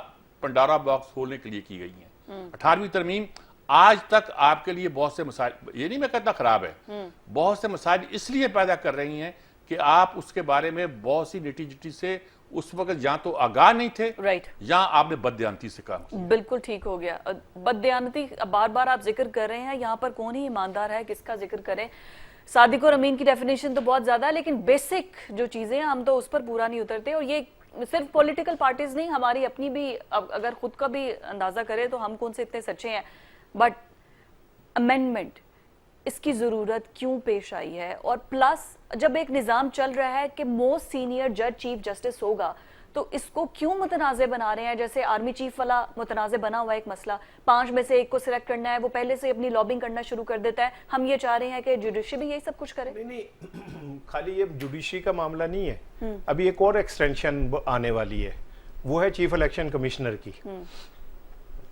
पंडारा बॉक्स खोलने के लिए की गई हैं। 18वीं तरमीम आज तक आपके लिए बहुत से मसाइल, ये नहीं मैं कहता खराब है, बहुत से मसाइल इसलिए पैदा कर रही हैं कि आप उसके बारे में बहुत सी निटी-जिटी से उस वक्त या तो आगाह नहीं थे, या आपने बददियानती से काम। बिल्कुल ठीक हो गया। बददियानती बार बार आप जिक्र कर रहे हैं, यहाँ पर कौन ही ईमानदार है, किसका जिक्र करें? सादिक और अमीन की डेफिनेशन तो बहुत ज्यादा है, लेकिन बेसिक जो चीजें हैं हम तो उस पर पूरा नहीं उतरते। और ये सिर्फ पॉलिटिकल पार्टीज नहीं, हमारी अपनी भी, अगर खुद का भी अंदाजा करें तो हम कौन से इतने सच्चे हैं। बट अमेंडमेंट, इसकी जरूरत क्यों पेश आई है? और प्लस जब एक निजाम चल रहा है कि मोस्ट सीनियर जज चीफ जस्टिस होगा, तो इसको क्यों मुतनाज़े बना रहे हैं? जैसे आर्मी चीफ वाला मुतनाज़े बना हुआ एक मसला, 5 में से एक को सिलेक्ट करना है, वो पहले से अपनी लॉबिंग करना शुरू कर देता है। हम ये चाह रहे हैं कि जुडिशरी भी यही सब कुछ करे। नहीं, खाली ये जुडिशरी का मामला नहीं है, अभी एक और एक्सटेंशन आने वाली है, वो है चीफ इलेक्शन कमिश्नर की।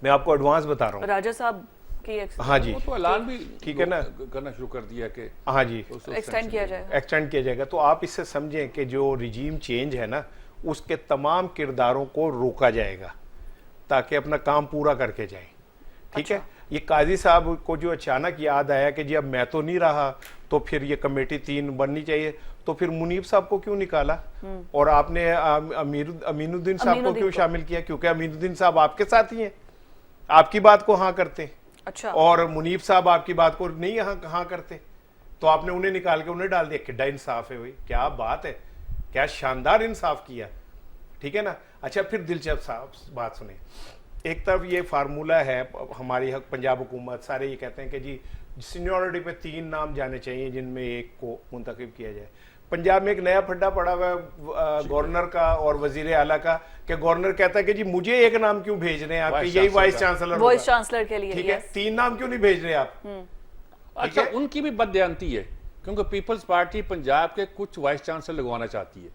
मैं आपको एडवांस बता रहा हूँ, राजा साहब की हाँ जी, वो तो ऐलान भी ठीक है ना, करना शुरू कर दिया कि हाँ जी एक्सटेंड किया जाएगा, एक्सटेंड किया जाएगा। तो आप इससे समझें कि जो रिजीम चेंज है ना, उसके तमाम किरदारों को रोका जाएगा ताकि अपना काम पूरा करके जाएं। ठीक है, ये काजी साहब को जो अचानक याद आया कि जी अब मैं तो नहीं रहा, तो फिर ये कमेटी 3 बननी चाहिए, तो फिर मुनीब साहब को क्यों निकाला और आपने अमीनुद्दीन साहब को क्यों शामिल किया? क्योंकि अमीनुद्दीन साहब आपके साथ ही हैं, आपकी बात को हाँ करते। अच्छा। और मुनीब साहब आपकी बात को नहीं हाँ करते, तो आपने उन्हें निकाल के उन्हें डाल दिया। किड्डा इंसाफ है भाई, क्या बात है, क्या शानदार इंसाफ किया। ठीक है ना। अच्छा, फिर दिलचस्प बात सुने, एक तरफ ये फार्मूला है हमारी पंजाब हुकूमत, सारे ये कहते हैं कि जी सीनियरिटी पे 3 नाम जाने चाहिए जिनमें एक को मुंतखब किया जाए। पंजाब में एक नया फड्डा पड़ा हुआ है गवर्नर का और वजीर आला का, कि गवर्नर कहता है कि जी मुझे एक नाम क्यों भेज रहे हैं आप, यही वाइस चांसलर के लिए, ठीक है, 3 नाम क्यों नहीं भेज रहे आप? अच्छा, उनकी भी बददियानती है, क्योंकि पीपल्स पार्टी पंजाब के कुछ वाइस चांसलर लगवाना चाहती है,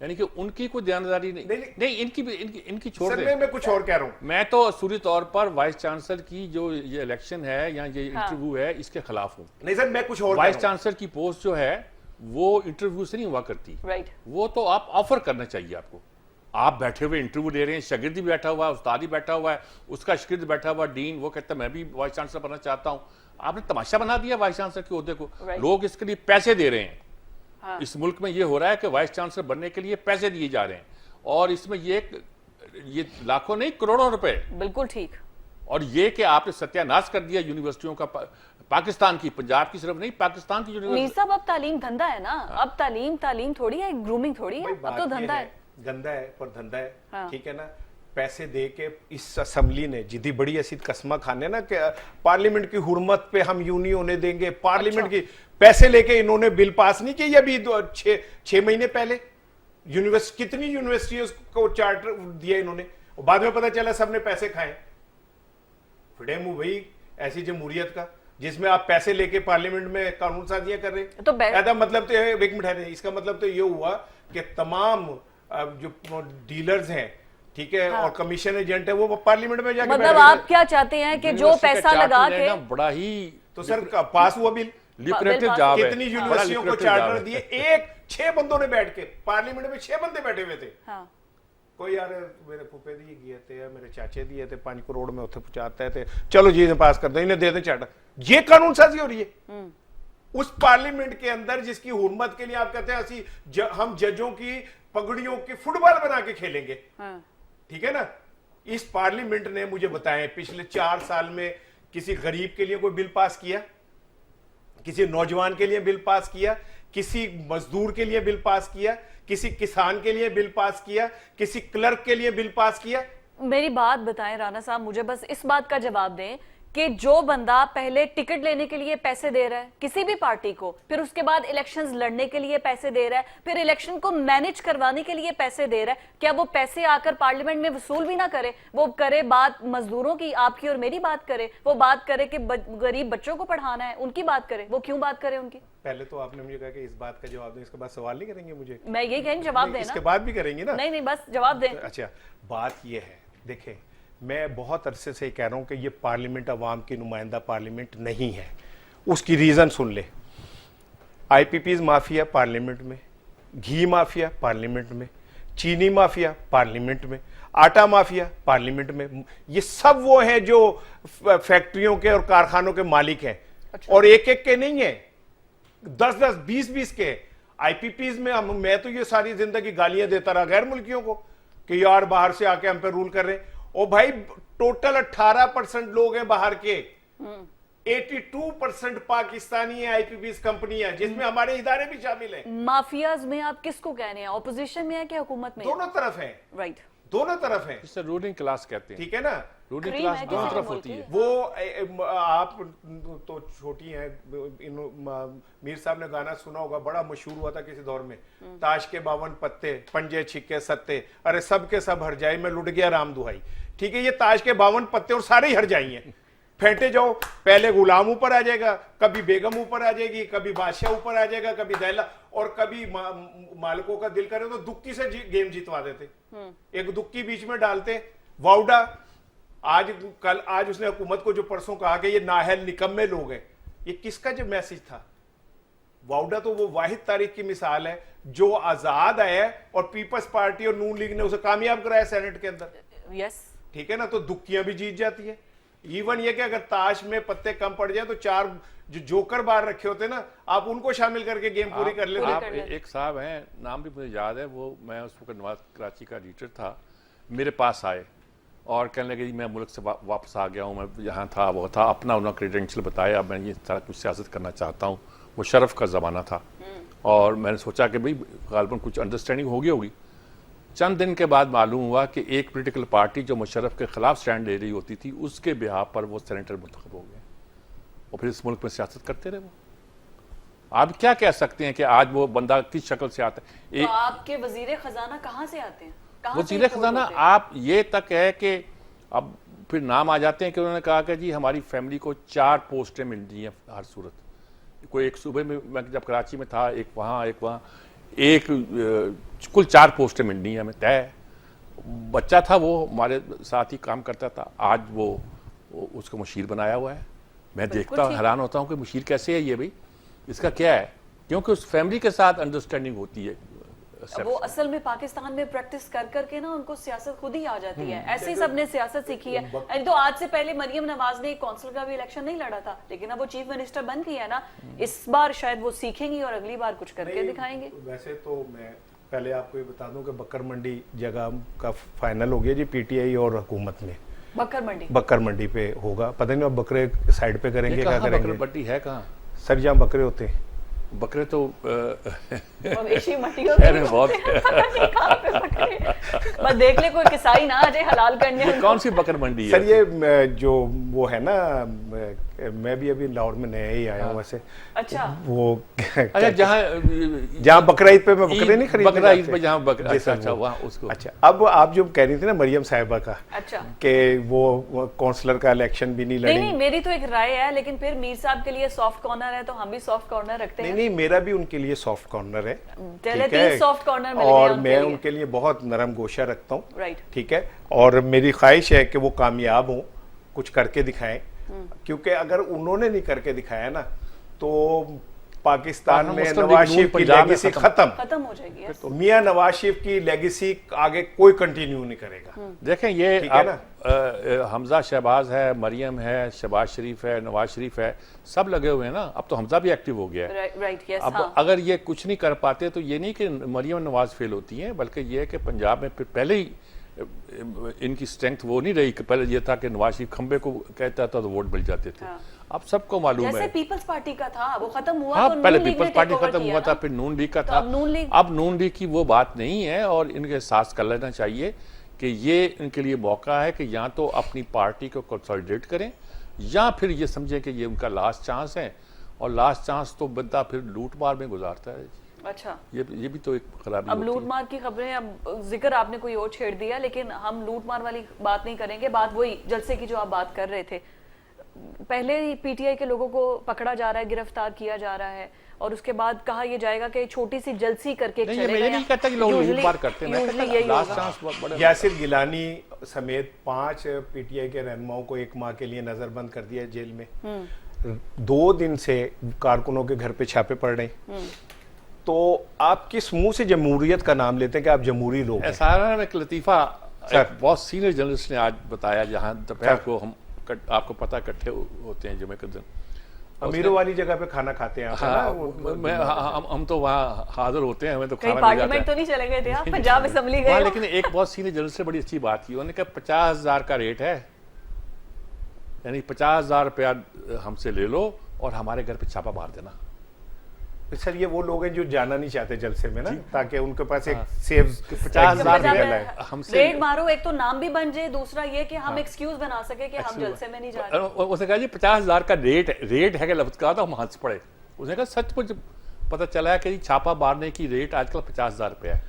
यानी कि उनकी कोई ध्यानदारी नहीं, इनकी छोड़ दे। मैं कुछ और कह रहा हूं, मैं तो असूली तौर पर वाइस चांसलर की जो ये इलेक्शन है या ये इंटरव्यू है, इसके खिलाफ हूँ। नहीं सर, मैं कुछ और, वाइस चांसलर की पोस्ट जो है वो इंटरव्यू से नहीं हुआ करती, वो तो आप ऑफर करना चाहिए आपको। आप बैठे हुए इंटरव्यू ले रहे हैं, शागिर्द भी बैठा हुआ है, उस्ताद भी बैठा हुआ है, उसका शागिर्द बैठा हुआ डीन, वो कहता है मैं भी वाइस चांसलर बनना चाहता हूं। आपने तमाशा बना दिया वाइस चांसलर के ओहदे को। लोग इसके लिए पैसे दे रहे हैं। इस मुल्क में ये हो रहा है कि वाइस चांसलर बनने के लिए पैसे दिए जा रहे हैं, और इसमें ये लाखों नहीं करोड़ों रुपए। बिल्कुल ठीक। और ये कि आपने सत्यानाश कर दिया यूनिवर्सिटियों का, पाकिस्तान की, पंजाब की सिर्फ नहीं, पाकिस्तान की मीर यूनिवर्सिटी। साहब अब तालीम धंधा है ना, अब तालीम थोड़ी है, ग्रूमिंग थोड़ी है, भाई अब बात तो ये धंधा है। गंदा है पर धंधा है। हाँ। ठीक है ना, पैसे दे के इस असेंबली ने जिदी बड़ी ऐसी कसमा खाने ना कि पार्लियामेंट की हुर्मत पे हम यूं नहीं होने देंगे, पार्लियामेंट की पैसे लेके इन्होंने बिल पास नहीं किया अभी 6 महीने पहले। कितनी यूनिवर्सिटियों को चार्टर दिया इन्होंने, और बाद में पता चला सबने पैसे खाए। फिडे मुंह भाई ऐसी जमहूरियत का जिसमें आप पैसे लेके पार्लियामेंट में कानून साजियां कर रहे तो ऐसा मतलब तो एक मिनट है, इसका मतलब तो ये हुआ कि तमाम जो डीलर्स हैं, ठीक है, हाँ। और कमीशन एजेंट है, वो पार्लियामेंट में जाके मतलब आप क्या चाहते हैं कि जो यूनिवर्सिटी का पैसा लगा चार्टर के, लेना बड़ा ही तो सर पास हुआ बिल, लिक्रेटिव पास- जॉब है, कितनी बड़ा यूनिवर्सिटियों को lucrative job चार्टर है। दिए, 6 बंदों ने बैठ के पार्लियामेंट में 6 बंदे बैठे हुए थे। हाँ, कोई यार मेरे फूफे दिए गए थे, मेरे चाचे दिए थे 5 करोड़ में उठे पहुंचाते थे, चलो जी इन्हें पास कर दो, इन्हें दे दे चार्टर। ये कानून साजी हो रही है उस पार्लियामेंट के अंदर जिसकी हुर्मत के लिए आप कहते हैं हम जजों की पगड़ियों की फुटबॉल बना के खेलेंगे। हाँ। ठीक है ना, इस पार्लियामेंट ने मुझे बताएं पिछले 4 साल में किसी गरीब के लिए कोई बिल पास किया, किसी नौजवान के लिए बिल पास किया, किसी मजदूर के लिए बिल पास किया, किसी किसान के लिए बिल पास किया, किसी क्लर्क के लिए बिल पास किया? मेरी बात बताएं राणा साहब, मुझे बस इस बात का जवाब दें कि जो बंदा पहले टिकट लेने के लिए पैसे दे रहा है किसी भी पार्टी को, फिर उसके बाद इलेक्शंस लड़ने के लिए पैसे दे रहा है, फिर इलेक्शन को मैनेज करवाने के लिए पैसे दे रहा है, क्या वो पैसे आकर पार्लियामेंट में वसूल भी ना करे? वो करे बात मजदूरों की, आपकी और मेरी बात करे, वो बात करे कि गरीब बच्चों को पढ़ाना है, उनकी बात करे। वो क्यों बात करे उनकी? पहले तो आपने मुझे कहा कि इस बात का जवाब दें, इसके बाद सवाल नहीं करेंगे मुझे? मैं यही कहेंगे जवाब देना। इसके बाद भी करेंगे ना? नहीं, बस जवाब दें। अच्छा, बात ये है, देखें मैं बहुत अरसे से कह रहा हूं कि ये पार्लियामेंट अवाम की नुमाइंदा पार्लियामेंट नहीं है। उसकी रीजन सुन ले, आईपीपीज माफिया पार्लियामेंट में, घी माफिया पार्लियामेंट में, चीनी माफिया पार्लियामेंट में, आटा माफिया पार्लियामेंट में, ये सब वो हैं जो फैक्ट्रियों के और कारखानों के मालिक हैं। और एक एक के नहीं है, 10-10, 20-20 के आईपीपीज में। मैं तो ये सारी जिंदगी गालियां देता रहा गैर मुल्कियों को कि यार बाहर से आके हम पे रूल कर रहे हैं। ओ भाई, टोटल 18% लोग हैं बाहर के, 82% पाकिस्तानी है आईपीपीज कंपनी है, जिसमें हमारे इदारे भी शामिल हैं। माफियाज में आप किसको कह रहे हैं? ऑपोजिशन में है कि हुकूमत में? दोनों तरफ हैं, राइट, दोनों तरफ हैं। इसे रूलिंग क्लास कहते हैं। ठीक है ना, रूलिंग क्रीम क्लास है दोनों किसी तरफ मुल्क होती की। है। वो आप तो छोटी हैं, मीर साहब ने गाना सुना होगा, बड़ा मशहूर हुआ था किसी दौर में, ताश के 52 पत्ते, पंजे छिक्के सत्ते, अरे सब के सब हर जाए, मैं लुट गया राम दुहाई। ठीक है, ये ताश के 52 पत्ते और सारे ही हर जाई हैं। फेंटे जाओ, पहले गुलाम ऊपर आ जाएगा, कभी बेगम ऊपर आ जाएगी, कभी बादशाह ऊपर आ जाएगा, कभी दैला, और कभी मालिकों का दिल करे तो दुक्की से गेम जितवा देते। एक दुक्की बीच में डालते, वाउडा। आज उसने हुकूमत को जो परसों कहा कि ये नाहल निकम्मे लोग हैं, ये किसका जो मैसेज था? वाउडा तो वो वाहिद तारीख की मिसाल है जो आजाद आया और पीपल्स पार्टी और नून लीग ने उसे कामयाब कराया सेनेट के अंदर। यस, ठीक है ना, तो दुक्कियां भी जीत जाती है। इवन ये कि अगर ताश में पत्ते कम पड़ जाए तो 4 जो जोकर बार रखे होते ना, आप उनको शामिल करके गेम पूरी कर लेते। आप एक साहब हैं, नाम भी मुझे याद है, वो मैं उस वक्त नवाज कराची का एडिटर था, मेरे पास आए और कहने लगे जी मैं मुल्क से वापस आ गया हूँ, मैं यहाँ था वो था, अपना उन्होंने क्रेडेंशियल बताया, अब मैं ये सारा कुछ सियासत करना चाहता हूँ। वो शरफ का ज़माना था और मैंने सोचा कि भाई गालबन कुछ अंडरस्टैंडिंग होगी। चंद दिन के बाद मालूम हुआ कि एक पॉलिटिकल पार्टी जो मुशर्रफ के खिलाफ स्टैंड ले रही होती थी, उसके बिहाफ पर वो सेनेटर मुंतखब हो गए और फिर इस मुल्क में सियासत करते रहे। वो आप क्या कह सकते हैं कि आज वो बंदा किस शक्ल से आता है? तो आपके वजीर खजाना कहाँ से आते हैं? वजीर खजाना आप ये तक है कि अब फिर नाम आ जाते हैं कि उन्होंने कहा कि जी हमारी फैमिली को 4 पोस्टें मिल रही हैं हर सूरत। कोई एक सूबे में, मैं जब कराची में था, एक वहाँ एक कुल 4 पोस्टें मिल रही हैं हमें तय। बच्चा था वो हमारे साथ ही काम करता था, आज वो उसको मुशीर बनाया हुआ है। मैं देखता हूँ, हैरान होता हूँ कि मुशीर कैसे है ये भाई, इसका क्या है? क्योंकि उस फैमिली के साथ अंडरस्टैंडिंग होती है। वो असल में पाकिस्तान में प्रैक्टिस कर करके ना उनको सियासत खुद ही आ जाती है। ऐसे ही सबने सियासत सीखी है। तो आज से पहले मरियम नवाज ने एक कौंसिल का भी इलेक्शन नहीं लड़ा था, लेकिन अब वो चीफ मिनिस्टर बन गई है ना, इस बार शायद वो सीखेंगी और अगली बार कुछ करके दिखाएंगे। वैसे तो मैं पहले आपको ये बता दूं कि बकर मंडी जगह का फाइनल हो गया जी पीटीआई और हुकूमत में। बकर मंडी पे होगा। पता नहीं अब बकरे साइड पे करेंगे, क्या बकरे करेंगे? मंडी है कहाँ? सर जहाँ बकरे होते हैं, बकरे तो मवेशी मटियों खैर है बहुत। बस देख ले कोई किसाई ना आ जाए हलाल करने। ये कौन सी बकर मंडी है? सर ये जो वो है ना, मैं भी अभी लाहौर में नया ही आया हूँ वैसे। अच्छा वो अच्छा, जहाँ बकरा ईद पे मैं बकरे नहीं खरीदने बकरा ईद जाते। पे जहाँ बकरा, जैसे अच्छा वो। वहाँ उसको। अच्छा, अब आप जो कह रही थी ना मरियम साहिबा का, अच्छा कि वो काउंसलर का इलेक्शन भी नहीं नहीं लड़ी। मेरी तो एक राय है, लेकिन फिर मीर साहब के लिए सॉफ्ट कॉर्नर है तो हम भी सॉफ्ट कॉर्नर रखते हैं। नहीं, मेरा भी उनके लिए सॉफ्ट कॉर्नर है, चले ठीक है? 3 सॉफ्ट कॉर्नर मिल गए और उनके मैं लिए। उनके लिए बहुत नरम गोशा रखता हूँ, राइट। ठीक है? और मेरी ख्वाहिश है कि वो कामयाब हों, कुछ करके दिखाएं, क्योंकि अगर उन्होंने नहीं करके दिखाया ना तो पाकिस्तान में नवाज शरीफ की लेगेसी खत्म हो जाएगी। yes। तो मियां नवाज शरीफ की लेगेसी आगे कोई कंटिन्यू नहीं करेगा। देखें ये ठीक है अब हमजा शहबाज है, मरियम है, शहबाज शरीफ है, नवाज शरीफ है, सब लगे हुए हैं ना। अब तो हमजा भी एक्टिव हो गया है। Right yes. अब अगर ये कुछ नहीं कर पाते तो ये नहीं कि मरियम नवाज फेल होती हैं, बल्कि ये है कि पंजाब में फिर पहले ही इनकी स्ट्रेंथ वो नहीं रही कि पहले ये था कि नवाज शरीफ खंबे को कहता था तो वोट मिल जाते थे। अब सबको मालूम जैसे है। पीपल्स पार्टी का था वो खत्म हुआ हाँ, तो पहले नून लीग पीपल्स ने पार्टी take over खत्म किया हुआ था, ना। फिर नून लीग का तो था। अब नून लीग की वो बात नहीं है और इनके एहसास कर लेना चाहिए कि ये इनके लिए मौका है कि या तो अपनी पार्टी को कंसोलिडेट करें या फिर ये समझें कि ये उनका लास्ट चांस है, और लास्ट चांस तो बंदा फिर लूट मार में गुजारता है। अच्छा ये भी तो एक खराबी अब होती लूट है। मार की खबरें, अब जिक्र आपने कोई और छेड़ दिया, लेकिन हम लूट मार वाली बात नहीं करेंगे। बात वही जलसे की जो आप बात कर रहे थे, पहले ही पीटीआई के लोगों को पकड़ा जा रहा है, गिरफ्तार किया जा रहा है, और उसके बाद कहा यह जाएगा कि छोटी सी जलसी करके नहीं, मैं ये नहीं कहता कि लोग लूट मार करते हैं, मैं कहता लास्ट चांस बहुत बड़ा। यासिर गिलानी समेत 5 पीटीआई के रहनुमाओं को 1 माह के लिए नजरबंद कर दिया है जेल में। 2 दिन से कारकुनों के घर पे छापे पड़ रहे हैं। तो आप किस मुंह से जमहूरियत का नाम लेते हैं कि आप जमहूरी लोग हैं? सारा एक लतीफा सर। एक बहुत सीनियर जर्नलिस्ट ने आज बताया, जहां दोपहर को हम आपको पता इकट्ठे होते हैं जुमे के दिन, अमीरों वाली जगह पे खाना खाते हैं आप, है ना? हम तो वहाँ हाजिर होते हैं, हमें तो कहीं खाना मिल जाता पार्लियामेंट है। तो नहीं चले गए थे आप? पंजाब असेंबली गए हाँ, हो? लेकिन एक बहुत सीनियर जर्नलिस्ट ने बड़ी अच्छी बात की। उन्होंने कहा 50,000 का रेट है, यानी 50,000 रुपया हमसे ले लो और हमारे घर पे छापा मार देना। सर ये वो लोग हैं जो जाना नहीं चाहते जलसे में ना, ताकि उनके पास एक सेव 50,000 निकल रुपया आए। हमसे रेड मारो, एक तो नाम भी बन जाए, दूसरा ये कि हम एक्सक्यूज बना सके कि हम जलसे में नहीं जा रहे। उसने कहा जी 50,000 का रेट है कि लफ्ज कहा, तो हम हंस पड़े। उसने कहा सच कुछ पता चला है कि छापा मारने की रेट आजकल 50,000 रुपया है,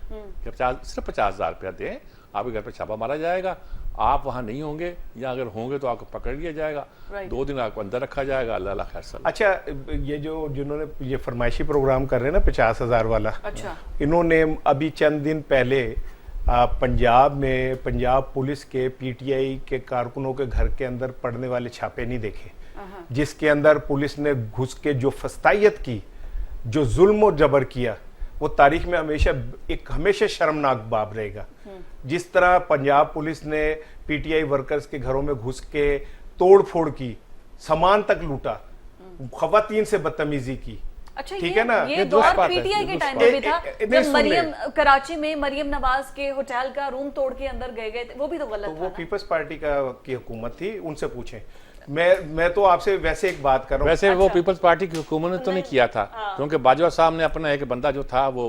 कि सिर्फ 50,000 रुपया दें, आपके घर पे छापा मारा जाएगा, आप वहां नहीं होंगे, या अगर होंगे तो आपको पकड़ लिया जाएगा, 2 दिन आपको अंदर रखा जाएगा। अल्लाह खैर सलाह। अच्छा, ये जो जिन्होंने ये फरमाइशी प्रोग्राम कर रहे हैं ना 50,000 वाला, अच्छा इन्होंने अभी चंद दिन पहले पंजाब में पंजाब पुलिस के पीटीआई के कारकुनों के घर के अंदर पड़ने वाले छापे नहीं देखे, जिसके अंदर पुलिस ने घुस के जो फस्तायत की, जो जुल्म और जबर किया, वो तारीख में हमेशा शर्मनाक बाब रहेगा। जिस तरह पंजाब पुलिस ने पीटीआई वर्कर्स के घरों में घुस के तोड़ फोड़ की, सामान तक लूटा, खवातीन से बदतमीजी की। अच्छा, ठीक है ना? ये दौर पीटीआई के टाइम पे भी था, जब मरियम कराची में मरियम नवाज के होटल का रूम तोड़ के अंदर गए थे, वो भी तो गलत था। वो पीपल्स पार्टी की हुकूमत थी, उनसे पूछें। मैं तो आपसे वैसे एक बात कर रहा हूँ। वैसे वो पीपल्स पार्टी की हुकूमत ने तो नहीं किया था, क्योंकि बाजवा साहब ने अपना एक बंदा जो था वो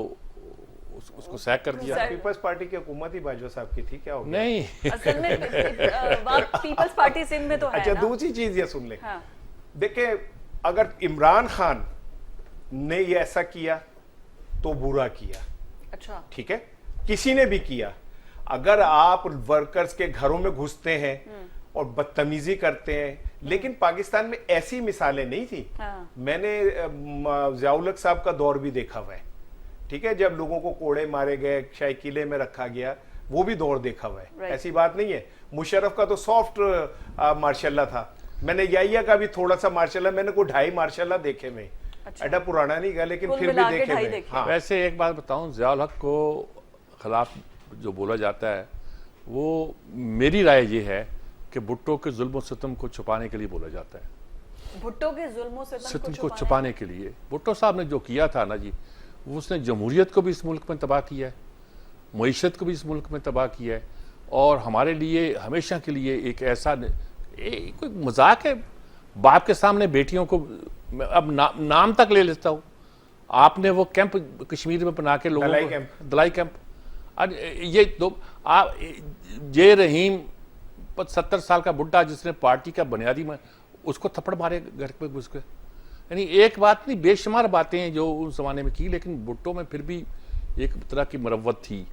उसको सैक कर दिया। पीपल्स पार्टी की हुकूमत ही बाजवा साहब की थी, क्या हो गया? नहीं, असल में बात पीपल्स पार्टी सिंध में तो है अच्छा, ना? दूसरी चीज ये सुन ले। हाँ। देखिए, अगर इमरान खान ने ये ऐसा किया तो बुरा किया, अच्छा ठीक है, किसी ने भी किया। अगर आप वर्कर्स के घरों में घुसते हैं और बदतमीजी करते हैं, लेकिन पाकिस्तान में ऐसी मिसालें नहीं थी। हाँ। मैंने ज़ियाउल-हक साहब का दौर भी देखा हुआ है, ठीक है, जब लोगों को कोड़े मारे गए, शाही किले में रखा गया, वो भी दौर देखा हुआ है। ऐसी बात नहीं है। मुशर्रफ का तो सॉफ्ट मार्शल्ला था, मैंने याहिया का भी थोड़ा सा मार्शल्ला, मैंने कोई 2.5 मार्शल्ला देखे में। अच्छा। एडा पुराना नहीं गया, लेकिन कुल फिर भी मिला के देखे 2.5 में। देखे। हाँ। वैसे एक बात बताऊं, ज़ियाउल-हक को खिलाफ जो बोला जाता है, वो मेरी राय ये है कि भुट्टो के जुल्म सितम को छुपाने के लिए बोला जाता है। भुट्टो के जुल्म सितम को छुपाने के लिए भुट्टो साहब ने जो किया था ना जी, उसने जमहूरियत को भी इस मुल्क में तबाह किया है, मईशत को भी इस मुल्क में तबाह किया है, और हमारे लिए हमेशा के लिए एक ऐसा कोई मजाक है बाप के सामने बेटियों को, अब नाम तक ले लेता हूँ। आपने वो कैंप कश्मीर में बना के लोगों को, दलाई कैंप, आज ये दो आप जे रहीम 70 साल का बुढ़ा जिसने पार्टी का बुनियादी में उसको थप्पड़ मारे घर पे घुस के। यानी एक बात नहीं, बेशुमार बातें हैं जो उस जमाने में की, लेकिन भुट्टो में फिर भी एक तरह की मरवत थी।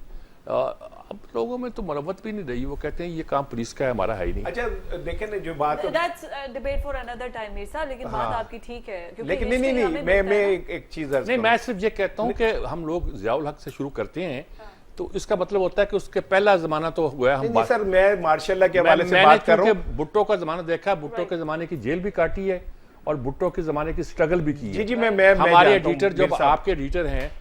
अब लोगों में तो मरवत भी नहीं रही, वो कहते हैं ये काम पुलिस का है, हमारा है ही नहीं। अच्छा देखें ना, जो बात that's debate for another time Misa, लेकिन बात आपकी ठीक है, क्योंकि लेकिन नहीं मैं एक चीज नहीं, मैं सिर्फ ये कहता हूँ कि हम लोग ज़ियाउल हक से शुरू करते हैं तो इसका मतलब होता है कि उसके पहला जमाना तो हुआ। हम सर मैं मार्शल के हवाले से बात कर रहा हूँ। भुट्टो का जमाना देखा, भुट्टो के जमाने की जेल भी काटी है और भुट्टो के जमाने की स्ट्रगल भी की है। जी मैं हमारे एडिटर, जब आपके एडिटर हैं,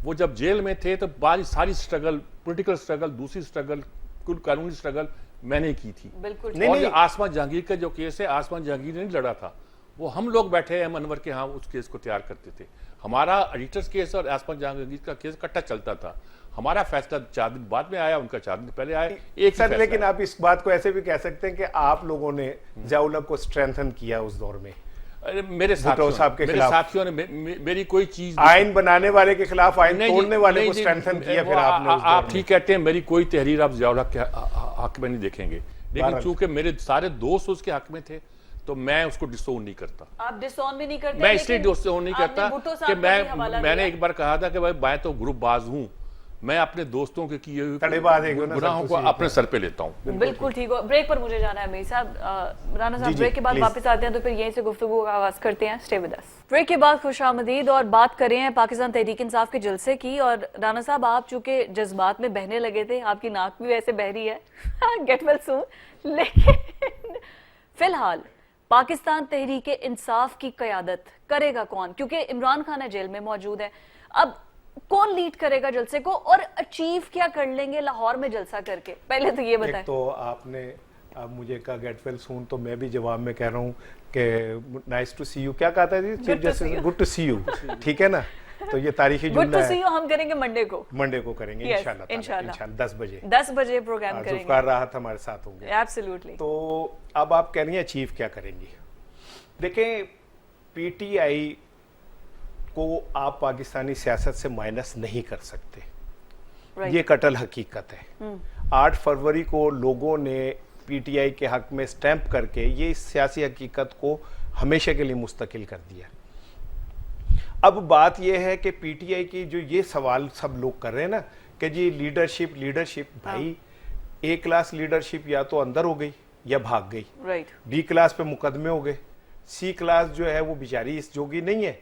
वो जब जेल में थे तो सारी स्ट्रगल, पॉलिटिकल स्ट्रगल, दूसरी स्ट्रगल, कानूनी स्ट्रगल मैंने की थी। बिल्कुल। और आसमान जहांगीर का जो केस है, आसमान जहांगीर ने नहीं लड़ा था, वो हम लोग बैठे हैं अनवर के यहाँ उस केस को तैयार करते थे। हमारा एडिटर्स केस और आसमान जहांगीर का केस इकट्ठा चलता था। हमारा फैसला 4 दिन बाद में आया, उनका 4 दिन पहले आया। एक सर लेकिन आप इस बात को ऐसे भी कह सकते हैं कि आप लोगों ने ज़ियाउल हक को स्ट्रेंथन किया उस दौर में। मेरे साथियों ने मेरी कोई चीज, आइन बनाने वाले के खिलाफ आइन तोड़ने वाले को स्ट्रेंथन किया। फिर आपने आप ठीक कहते हैं, मेरी कोई तहरीर आप ज़ियाउल हक के हक में नहीं देखेंगे, लेकिन चूंकि मेरे सारे दोस्त उसके हक में थे तो मैं उसको डिसोन नहीं करता। आप डिसोन भी नहीं करते? मैं इसलिए डिसोन नहीं करता कि मैंने एक बार कहा था कि भाई मैं तो ग्रुप बाज हूँ, मैं अपने दोस्तों के किए हुए गुनाहों को अपने सर पे लेता हूँ। बिल्कुल ठीक हो। ब्रेक पर मुझे जाना है मीर साहब। राना साहब ब्रेक के बाद वापस आते हैं तो फिर यहीं से गुफ्तगू का आगाज करते हैं। Stay with us. ब्रेक के बाद खुशामदीद, और बात करें पाकिस्तान तहरीक इंसाफ के जलसे की। और राना साहब, आप चूंकि जज्बात में बहने लगे थे, आपकी नाक भी वैसे बह रही है, गेट वेल सून, लेकिन फिलहाल पाकिस्तान तहरीक इंसाफ की क़यादत करेगा कौन? क्योंकि इमरान खान है जेल में मौजूद है, अब कौन लीड करेगा जलसे को और अचीव क्या कर लेंगे लाहौर में जलसा करके? पहले तो ये बताएं। तो आपने अब मुझे कहा गेट वेल सून, तो मैं भी जवाब में कह रहा हूँ कि नाइस टू सी यू। क्या कहा था जी chief justice? Good to see you. ठीक है ना, तो ये तारीखी जुमला है। गुड टू सी यू हम करेंगे मंडे को करेंगे इंशाल्लाह 10 बजे प्रोग्राम करेंगे। जुल्फकार राहत हमारे साथ होंगे। एब्सोल्युटली। तो अब आप कह रही हैं अचीव क्या करेंगी? देखें, पीटीआई को आप पाकिस्तानी सियासत से माइनस नहीं कर सकते, ये कटल हकीकत है। 8 फरवरी को लोगों ने पीटीआई के हक में स्टैंप करके ये सियासी हकीकत को हमेशा के लिए मुस्तकिल कर दिया। अब बात यह है कि पीटीआई की जो ये सवाल सब लोग कर रहे हैं ना कि जी लीडरशिप, भाई ए क्लास लीडरशिप या तो अंदर हो गई या भाग गई, राइट। बी क्लास पे मुकदमे हो गए, सी क्लास जो है वो बेचारी इस जोगी नहीं है।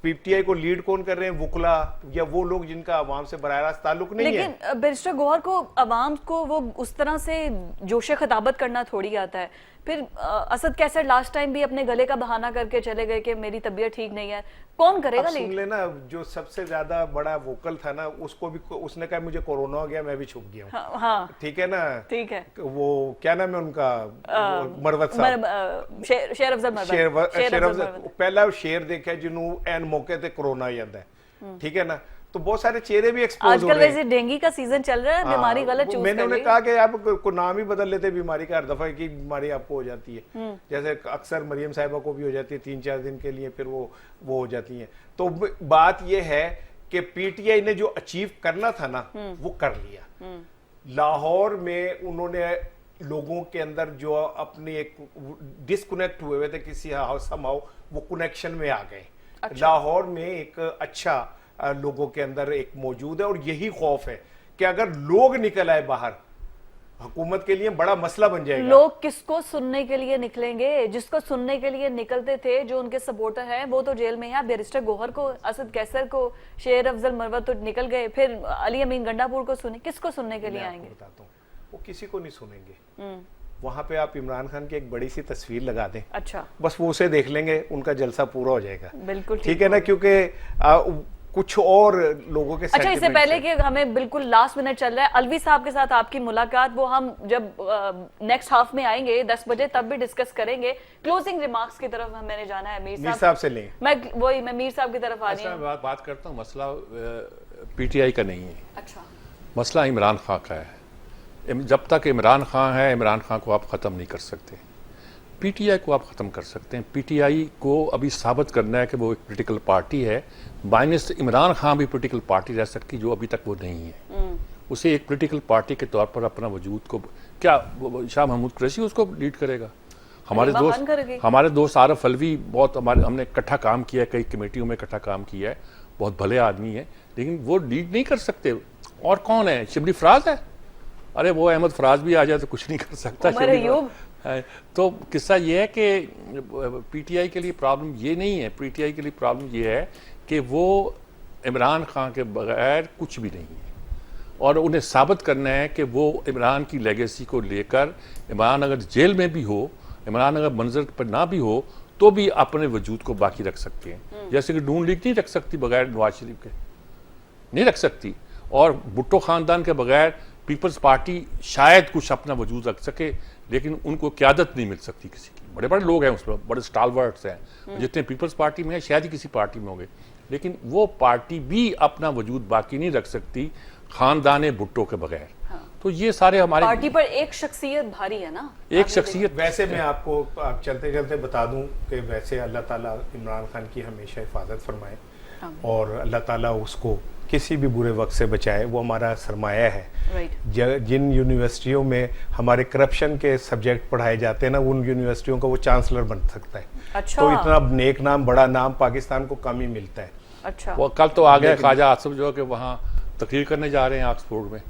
पीटीआई को लीड कौन कर रहे हैं? वुकला या वो लोग जिनका अवाम से बराह रास्त ताल्लुक नहीं है। लेकिन बैरिस्टर गौहर को अवाम को वो उस तरह से जोशे खिताबत करना थोड़ी आता है। फिर असद कैसर लास्ट टाइम भी अपने गले का बहाना करके चले गए कि मेरी तबीयत ठीक नहीं है, कौन करेगा? सुन लेना, जो सबसे ज्यादा बड़ा वोकल था ना, उसको भी उसने कहा मुझे कोरोना हो गया, मैं भी छुप गया हूँ। हाँ, ठीक है ना, ठीक है। वो क्या नाम है उनका, मरवत साहब, शेर अफजल। पहला शेर देखा जिन्होंने एन मौके ते कोरोना याद है। ठीक है ना, तो बहुत सारे चेहरे भी एक्सपोज हो रहे हैं। आजकल वैसे डेंगू का सीजन चल रहा है, बीमारी गलत चूज कर ली। मैंने उन्हें कहा कि आप को नाम ही बदल लेते बीमारी का, हर दफा की बीमारी आपको हो जाती है। जैसे अक्सर मरियम साहिबा को भी हो जाती है 3-4 दिन के लिए, फिर वो हो जाती है। तो बात ये है कि पीटीआई ने जो अचीव करना था ना वो कर लिया। लाहौर में उन्होंने लोगों के अंदर जो अपने एक डिस्कनेक्ट हुए थे किसी समाओ, वो कनेक्शन में आ गए। अच्छा। लाहौर में एक अच्छा लोगों के अंदर एक मौजूद है, और यही खौफ है कि अगर लोग निकल आए बाहर, हुकूमत के लिए बड़ा मसला बन जाएगा। लोग किसको सुनने के लिए निकलेंगे? जिसको सुनने के लिए निकलते थे, जो उनके सपोर्टर हैं, वो तो जेल में है। बैरिस्टर गौहर को, असद कैसर को, शेर अफजल मरवत तो निकल गए, फिर अली अमीन गंडापुर को सुने, किसको सुनने के लिए आएंगे? बताता हूँ, वो किसी को नहीं सुनेंगे। वहां पे आप इमरान खान की एक बड़ी सी तस्वीर लगा दें, अच्छा, बस वो उसे देख लेंगे, उनका जलसा पूरा हो जाएगा। बिल्कुल ठीक है ना, क्योंकि कुछ और लोगों के। अच्छा, इससे पहले कि हमें बिल्कुल लास्ट मिनट चल रहा है, अलवी साहब के साथ आपकी मुलाकात, वो हम जब नेक्स्ट हाफ में आएंगे 10 बजे तब भी डिस्कस करेंगे। क्लोजिंग रिमार्क्स की तरफ मैंने जाना है मीर साहब से लें। मैं मीर साहब की तरफ आ रही हूं। बात करता हूं, मसला पीटीआई का नहीं है। अच्छा, मसला इमरान खान का है। जब तक इमरान खान है, इमरान खान को आप ख़त्म नहीं कर सकते। पीटीआई को आप ख़त्म कर सकते हैं। पीटीआई को अभी साबित करना है कि वो एक पॉलिटिकल पार्टी है। माइनस इमरान खान भी पॉलिटिकल पार्टी रह सकती, जो अभी तक वो नहीं है। उसे एक पॉलिटिकल पार्टी के तौर पर अपना वजूद को, क्या शाह महमूद कुरैशी उसको लीड करेगा? हमारे दोस्त आरफ अलवी, बहुत हमने इकट्ठा काम किया है, कई कमेटियों में इकट्ठा काम किया है, बहुत भले आदमी है, लेकिन वो लीड नहीं कर सकते। और कौन है? शिबली फराज है। अरे वो अहमद फराज भी आ जाए तो कुछ नहीं कर सकता। तो किस्सा ये है कि पीटीआई के लिए प्रॉब्लम ये नहीं है। पीटीआई के लिए प्रॉब्लम ये है कि वो इमरान खान के बगैर कुछ भी नहीं है, और उन्हें साबित करना है कि वो इमरान की लेगेसी को लेकर, इमरान अगर जेल में भी हो, इमरान अगर मंजर पर ना भी हो, तो भी अपने वजूद को बाकी रख सकते हैं। जैसे कि नून लीग नहीं रख सकती बगैर नवाज शरीफ के, नहीं रख सकती। और भुट्टो खानदान के बगैर पीपल्स पार्टी शायद कुछ अपना वजूद रख सके, लेकिन उनको क़यादत नहीं मिल सकती किसी की। बड़े बड़े लोग हैं उसमें, बड़े स्टालवर्ट्स हैं, जितने पीपल्स पार्टी में हैं शायद ही किसी पार्टी में होंगे, लेकिन वो पार्टी भी अपना वजूद बाकी नहीं रख सकती खानदान भुट्टो के बगैर। तो ये सारे हमारे पार्टी पर एक शख्सियत भारी है ना, एक शख्सियत। वैसे मैं आपको आप चलते चलते बता दूं कि वैसे अल्लाह ताला इमरान खान की हमेशा हिफाजत फरमाए, और अल्लाह ताला उसको किसी भी बुरे वक्त से बचाए। वो हमारा सरमाया है। जिन यूनिवर्सिटियों में हमारे करप्शन के सब्जेक्ट पढ़ाए जाते हैं ना, उन यूनिवर्सिटियों का वो चांसलर बन सकता है। अच्छा। तो इतना नेक नाम, बड़ा नाम पाकिस्तान को कम ही मिलता है। अच्छा। वो कल तो आ गया ख्वाजा आसिफ जो कि वहाँ तकरीर करने जा रहे हैं ऑक्सफोर्ड में,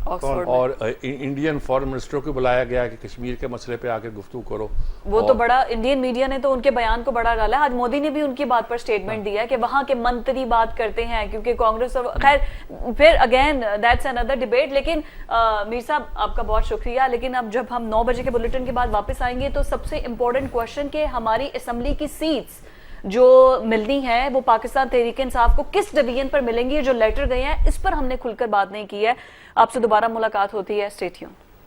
और इंडियन फॉरेन मिनिस्टर को बुलाया गया कि कश्मीर के मसले पे आकर गुफ्तगू करो। वो तो बड़ा, इंडियन मीडिया ने तो उनके बयान को बड़ा डाला। आज मोदी ने भी उनकी बात पर स्टेटमेंट दिया है कि वहां के मंत्री बात करते हैं, क्योंकि कांग्रेस और खैर फिर अगेन दैट्स अनदर डिबेट। लेकिन मीर साहब आपका बहुत शुक्रिया। लेकिन अब जब हम 9 बजे के बुलेटिन के बाद वापस आएंगे तो सबसे इंपॉर्टेंट क्वेश्चन कि हमारी असेंबली की सीट्स जो मिलनी है वो पाकिस्तान तहरीक इंसाफ को किस डिवीजन पर मिलेंगी, जो लेटर गए हैं इस पर हमने खुलकर बात नहीं की है। आपसे दोबारा मुलाकात होती है। Stay tuned.